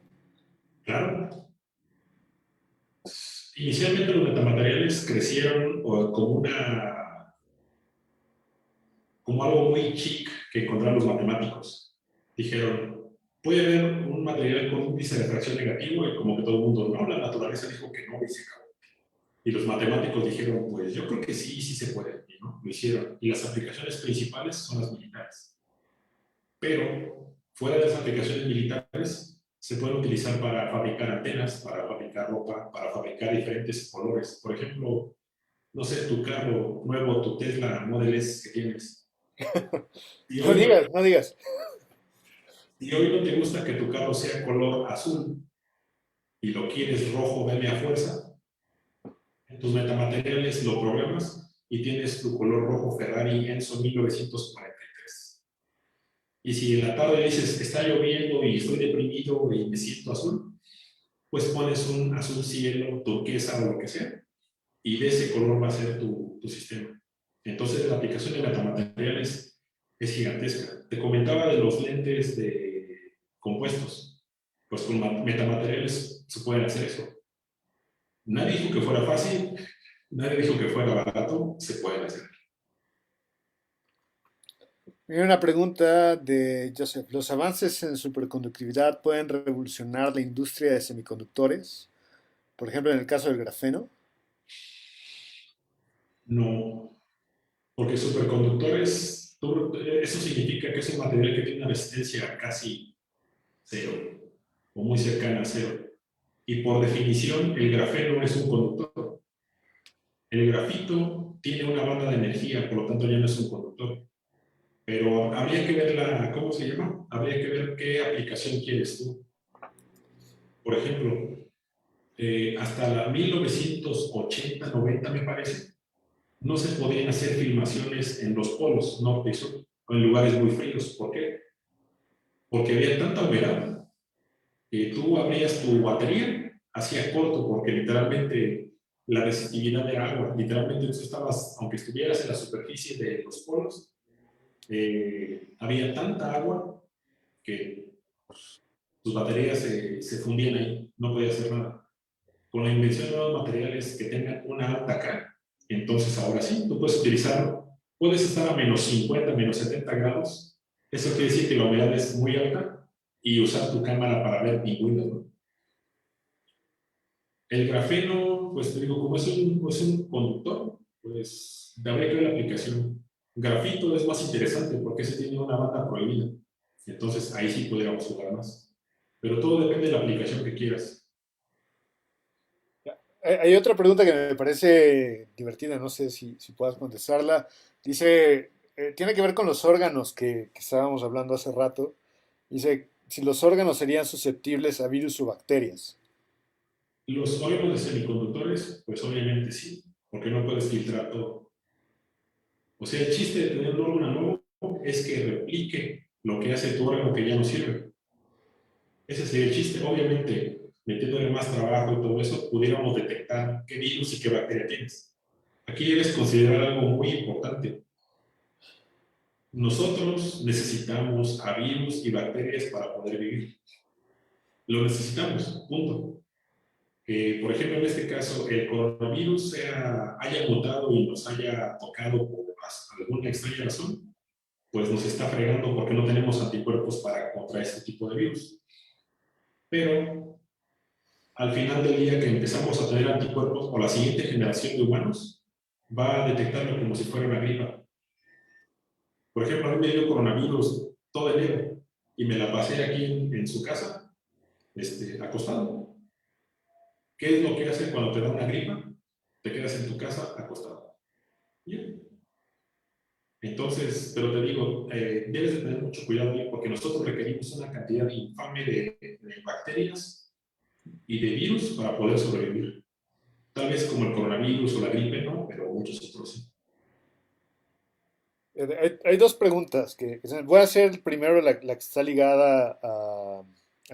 claro. Inicialmente los metamateriales crecieron como algo muy chic que encontraron los matemáticos. Dijeron, puede haber un material con un índice de fracción negativo y como que todo el mundo, no, la naturaleza dijo que no y se acabó. Y los matemáticos dijeron, pues yo creo que sí, sí se puede, y ¿no? Lo hicieron. Y las aplicaciones principales son las militares. Pero fuera de las aplicaciones militares, se pueden utilizar para fabricar antenas, para fabricar ropa, para fabricar diferentes colores. Por ejemplo, no sé, tu carro nuevo, tu Tesla Model S que tienes. Y No hoy digas, no digas. y hoy no te gusta que tu carro sea color azul y lo quieres rojo, verde a fuerza, en tus metamateriales lo programas y tienes tu color rojo Ferrari Enzo 1943. Y si en la tarde dices, está lloviendo y estoy deprimido y me siento azul, pues pones un azul cielo, turquesa o lo que sea, y de ese color va a ser tu sistema. Entonces la aplicación de metamateriales es gigantesca. Te comentaba de los lentes de compuestos. Pues con metamateriales se pueden hacer eso. Nadie dijo que fuera fácil, nadie dijo que fuera barato, se puede hacer. Hay una pregunta de Joseph. ¿Los avances en superconductividad pueden revolucionar la industria de semiconductores? Por ejemplo, en el caso del grafeno. No, porque superconductores, eso significa que es un material que tiene una resistencia casi cero, o muy cercana a cero. Y por definición, el grafeno es un conductor. El grafito tiene una banda de energía, por lo tanto ya no es un conductor. Pero habría que ver ¿cómo se llama? Habría que ver qué aplicación quieres tú. Por ejemplo, hasta la 1980-90 me parece, no se podían hacer filmaciones en los polos norte y sur, o en lugares muy fríos. ¿Por qué? Porque había tanta humedad que tú abrías tu batería, hacía corto, porque literalmente la resistividad era agua. Literalmente tú estabas, aunque estuvieras en la superficie de los polos, había tanta agua que tus baterías se fundían ahí, no podía hacer nada. Con la invención de nuevos materiales que tengan una alta K, entonces ahora sí, tú puedes utilizarlo. Puedes estar a -50, -70 grados. Eso quiere decir que la humedad es muy alta y usar tu cámara para ver pingüinos, ¿no? El grafeno, pues te digo, como es un conductor, pues habría que ver la aplicación. Grafito es más interesante porque ese tiene una banda prohibida. Entonces ahí sí podríamos jugar más. Pero todo depende de la aplicación que quieras. Hay otra pregunta que me parece divertida, no sé si puedas contestarla. Dice, tiene que ver con los órganos que estábamos hablando hace rato. Dice, si los órganos serían susceptibles a virus o bacterias. Los órganos de semiconductores, pues obviamente sí, porque no puedes filtrar todo. O sea, el chiste de tener un órgano nuevo es que replique lo que hace tu órgano que ya no sirve. Ese sería el chiste. Obviamente, metiéndole más trabajo y todo eso, pudiéramos detectar qué virus y qué bacteria tienes. Aquí debes considerar algo muy importante. Nosotros necesitamos a virus y bacterias para poder vivir. Lo necesitamos, punto. Por ejemplo, en este caso, el coronavirus haya mutado y nos haya tocado por alguna extraña razón, pues nos está fregando porque no tenemos anticuerpos contra este tipo de virus. Pero al final del día que empezamos a tener anticuerpos, o la siguiente generación de humanos va a detectarlo como si fuera una gripa. Por ejemplo, a mí me dio coronavirus todo enero y me la pasé aquí en su casa, acostado. ¿Qué es lo que hace cuando te da una gripa? Te quedas en tu casa acostado. Bien. Entonces, pero te digo, debes de tener mucho cuidado ahí porque nosotros requerimos una cantidad infame de bacterias y de virus para poder sobrevivir. Tal vez como el coronavirus o la gripe, no, pero muchos otros sí. Hay dos preguntas voy a hacer primero la que está ligada a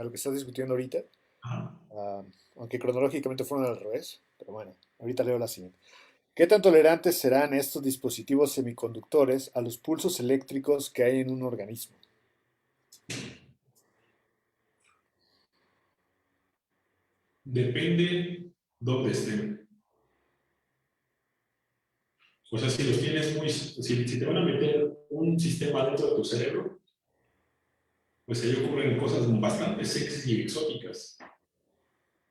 lo que estás discutiendo ahorita, Ajá. ah, aunque cronológicamente fueron al revés, pero bueno, ahorita leo la siguiente. ¿Qué tan tolerantes serán estos dispositivos semiconductores a los pulsos eléctricos que hay en un organismo? Depende dónde estén. O sea, si los tienes si te van a meter un sistema dentro de tu cerebro, pues ahí ocurren cosas bastante sexy y exóticas.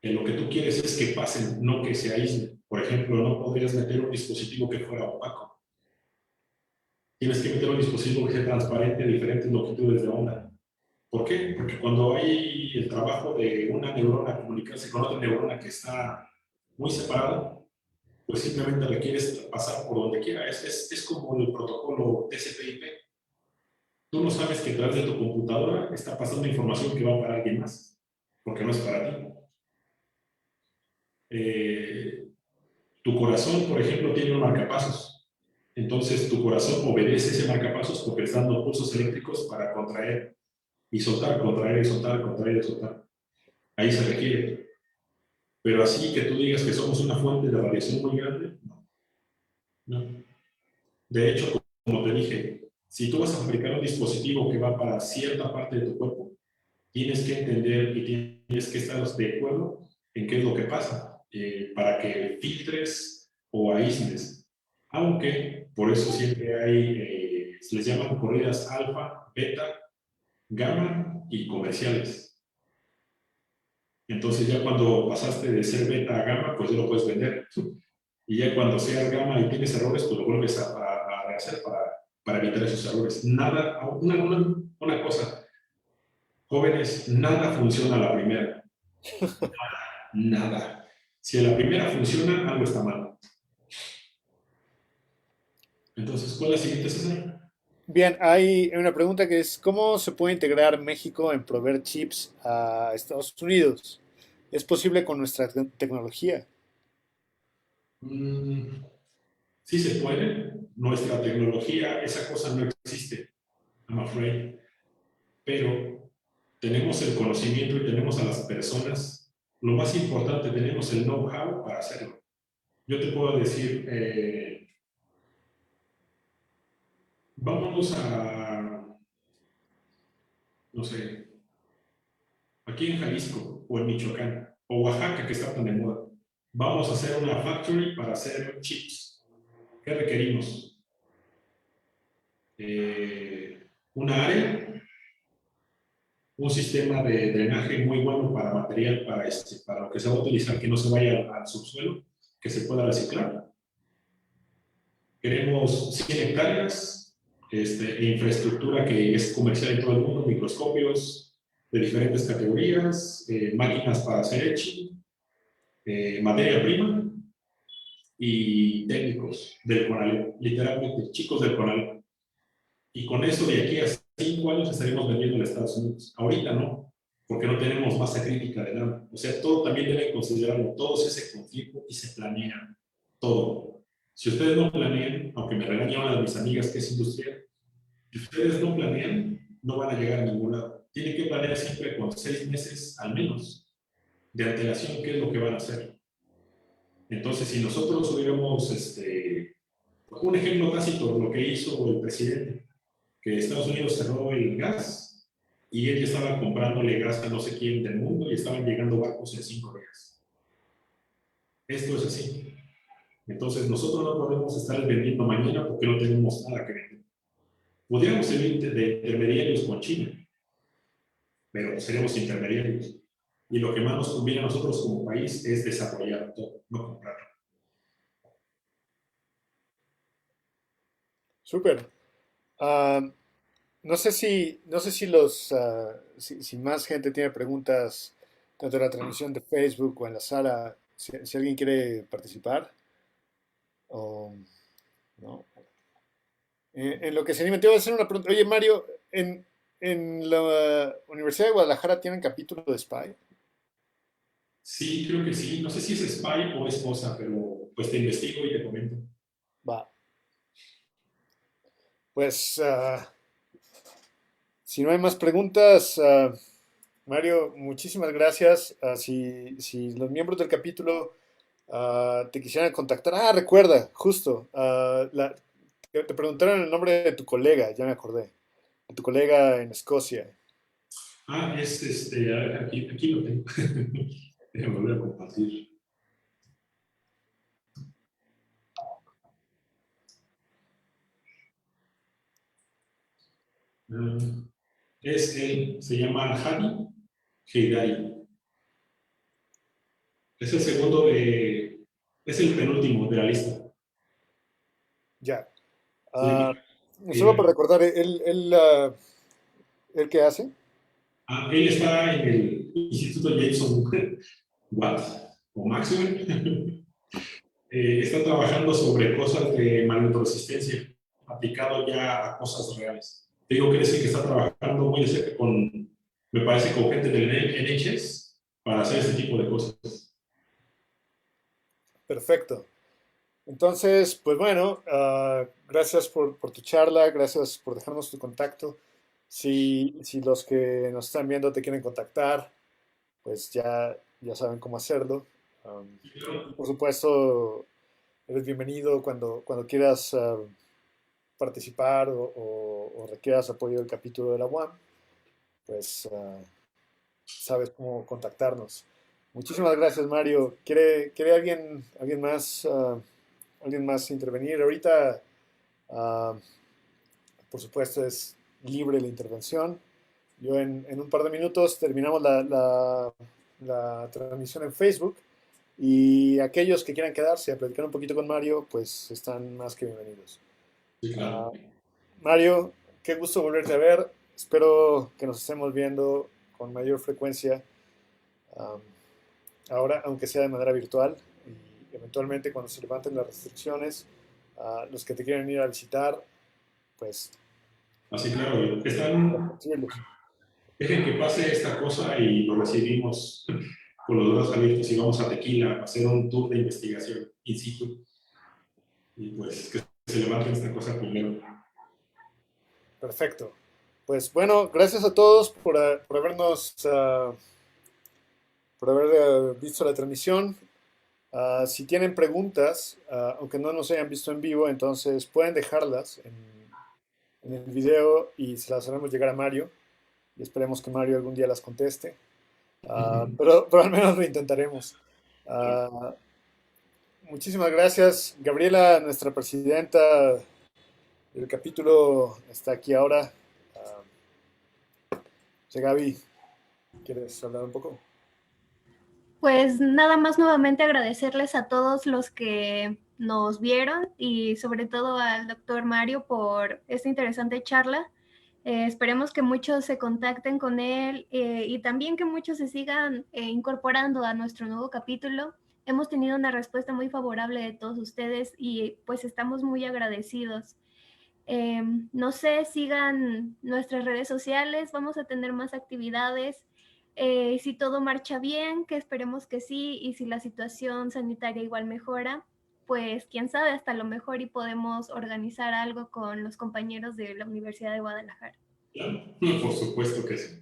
Lo que tú quieres es que pasen, no que se aíslen. Por ejemplo, no podrías meter un dispositivo que fuera opaco. Tienes que meter un dispositivo que sea transparente a diferentes longitudes de onda. ¿Por qué? Porque cuando hay el trabajo de una neurona comunicarse con otra neurona que está muy separada, pues simplemente requieres pasar por donde quiera. Es como el protocolo TCP/IP. tú no sabes que a través de tu computadora está pasando información que va para alguien más, porque no es para ti. Tu corazón, por ejemplo, tiene un marcapasos. Entonces, tu corazón obedece ese marcapasos porque está dando pulsos eléctricos para contraer y soltar, contraer y soltar, contraer y soltar. Ahí se requiere. Pero así que tú digas que somos una fuente de radiación muy grande, no. No. De hecho, como te dije, si tú vas a fabricar un dispositivo que va para cierta parte de tu cuerpo, tienes que entender y tienes que estar de acuerdo en qué es lo que pasa, para que filtres o aísles. Aunque, por eso siempre hay, se les llaman corridas alfa, beta, gamma y comerciales. Entonces ya cuando pasaste de ser beta a gamma, pues ya lo puedes vender. Y ya cuando seas gamma y tienes errores, pues lo vuelves a rehacer para evitar esos errores. Nada, una cosa, jóvenes, nada funciona a la primera. Nada. Si a la primera funciona, algo está mal. Entonces, ¿cuál es la siguiente, César? Bien, hay una pregunta que es, ¿cómo se puede integrar México en proveer chips a Estados Unidos? ¿Es posible con nuestra tecnología? Sí se puede. Nuestra tecnología, esa cosa no existe, I'm afraid. Pero tenemos el conocimiento y tenemos a las personas. Lo más importante, tenemos el know-how para hacerlo. Yo te puedo decir, vámonos a, no sé, aquí en Jalisco o en Michoacán o Oaxaca, que está tan de moda. Vamos a hacer una factory para hacer chips. ¿Qué requerimos? Una área, un sistema de drenaje muy bueno para material, para lo que se va a utilizar, que no se vaya al subsuelo, que se pueda reciclar. Queremos 100 hectáreas, infraestructura que es comercial en todo el mundo, microscopios de diferentes categorías, máquinas para hacer etching, materia prima y técnicos del CONALEP, literalmente chicos del CONALEP. Y con eso de aquí a 5 años estaremos vendiendo en Estados Unidos. Ahorita no, porque no tenemos masa crítica de nada. O sea, todo también deben considerarlo, todo ese conflicto y se planea todo. Si ustedes no planean, aunque me regaña una de mis amigas que es industrial, si ustedes no planean, no van a llegar a ningún lado. Tienen que planear siempre con 6 meses al menos de antelación qué es lo que van a hacer. Entonces, si nosotros hubiéramos, un ejemplo tácito, lo que hizo el presidente, que Estados Unidos cerró el gas y él estaba comprándole gas a no sé quién del mundo y estaban llegando barcos en 5 días. Esto es así. Entonces, nosotros no podemos estar vendiendo mañana porque no tenemos nada que vender. Podríamos servir de intermediarios con China, pero seremos intermediarios. Y lo que más nos conviene a nosotros como país es desarrollar todo, no comprarlo. Súper. Ah, no sé si si más gente tiene preguntas tanto en la transmisión de Facebook o en la sala, si alguien quiere participar o no. En lo que se anima, te iba a hacer una pregunta. Oye, Mario, en la Universidad de Guadalajara tienen capítulo de SPY. Sí, creo que sí. No sé si es spy o esposa, pero pues te investigo y te comento. Va. Pues si no hay más preguntas, Mario, muchísimas gracias. Si los miembros del capítulo te quisieran contactar, recuerda, justo, te preguntaron el nombre de tu colega, ya me acordé, de tu colega en Escocia. A ver, aquí lo tengo. Déjame volver a compartir. Es él, se llama Hadi Heidari. Es el segundo es el penúltimo de la lista. Ya. Sí, Ah, Solo para recordar, ¿él qué hace? él está en el Instituto Jameson Watt o Maxwell. Está trabajando sobre cosas de magnetoresistencia aplicado ya a cosas reales. Te digo que es el que está trabajando muy de cerca con, me parece, con gente del NHS para hacer este tipo de cosas. Perfecto. Entonces, pues bueno, gracias por tu charla, gracias por dejarnos tu contacto. Si los que nos están viendo te quieren contactar, pues ya saben cómo hacerlo. Y por supuesto, eres bienvenido cuando quieras participar o requieras apoyo del capítulo de la UAM, pues sabes cómo contactarnos. Muchísimas gracias, Mario. ¿Quiere alguien más intervenir? Ahorita, ah, por supuesto, es libre la intervención. Yo en un par de minutos terminamos la transmisión en Facebook y aquellos que quieran quedarse a platicar un poquito con Mario, pues están más que bienvenidos. Sí, claro. Mario, qué gusto volverte a ver. Espero que nos estemos viendo con mayor frecuencia, um, ahora, aunque sea de manera virtual, y eventualmente cuando se levanten las restricciones, los que te quieren ir a visitar, pues Así, claro, están, recibirlos. dejen que pase esta cosa y lo recibimos con los brazos abiertos y vamos a Tequila a hacer un tour de investigación in situ. Y pues que se levanten esta cosa primero. Perfecto. Pues bueno, gracias a todos por haber visto la transmisión. Si tienen preguntas, aunque no nos hayan visto en vivo, entonces pueden dejarlas en el video y se las haremos llegar a Mario. Y esperemos que Mario algún día las conteste. Pero al menos lo intentaremos. Ah, Muchísimas gracias. Gabriela, nuestra presidenta del capítulo, está aquí ahora. Gaby, ¿quieres hablar un poco? Pues nada más nuevamente agradecerles a todos los que nos vieron y sobre todo al doctor Mario por esta interesante charla. Esperemos que muchos se contacten con él y también que muchos se sigan incorporando a nuestro nuevo capítulo. Hemos tenido una respuesta muy favorable de todos ustedes y pues estamos muy agradecidos. No sé, sigan nuestras redes sociales, vamos a tener más actividades. Si todo marcha bien, que esperemos que sí, y si la situación sanitaria igual mejora, pues quién sabe, hasta lo mejor y podemos organizar algo con los compañeros de la Universidad de Guadalajara. Claro, por supuesto que sí.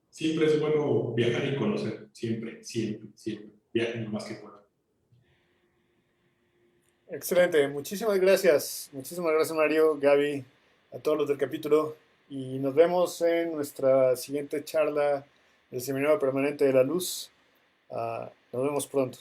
Siempre es bueno viajar y conocer. Siempre, siempre, siempre. Viajen lo más que puedan. Excelente, muchísimas gracias. Muchísimas gracias, Mario, Gaby, a todos los del capítulo. Y nos vemos en nuestra siguiente charla del Seminario Permanente de la Luz. Nos vemos pronto.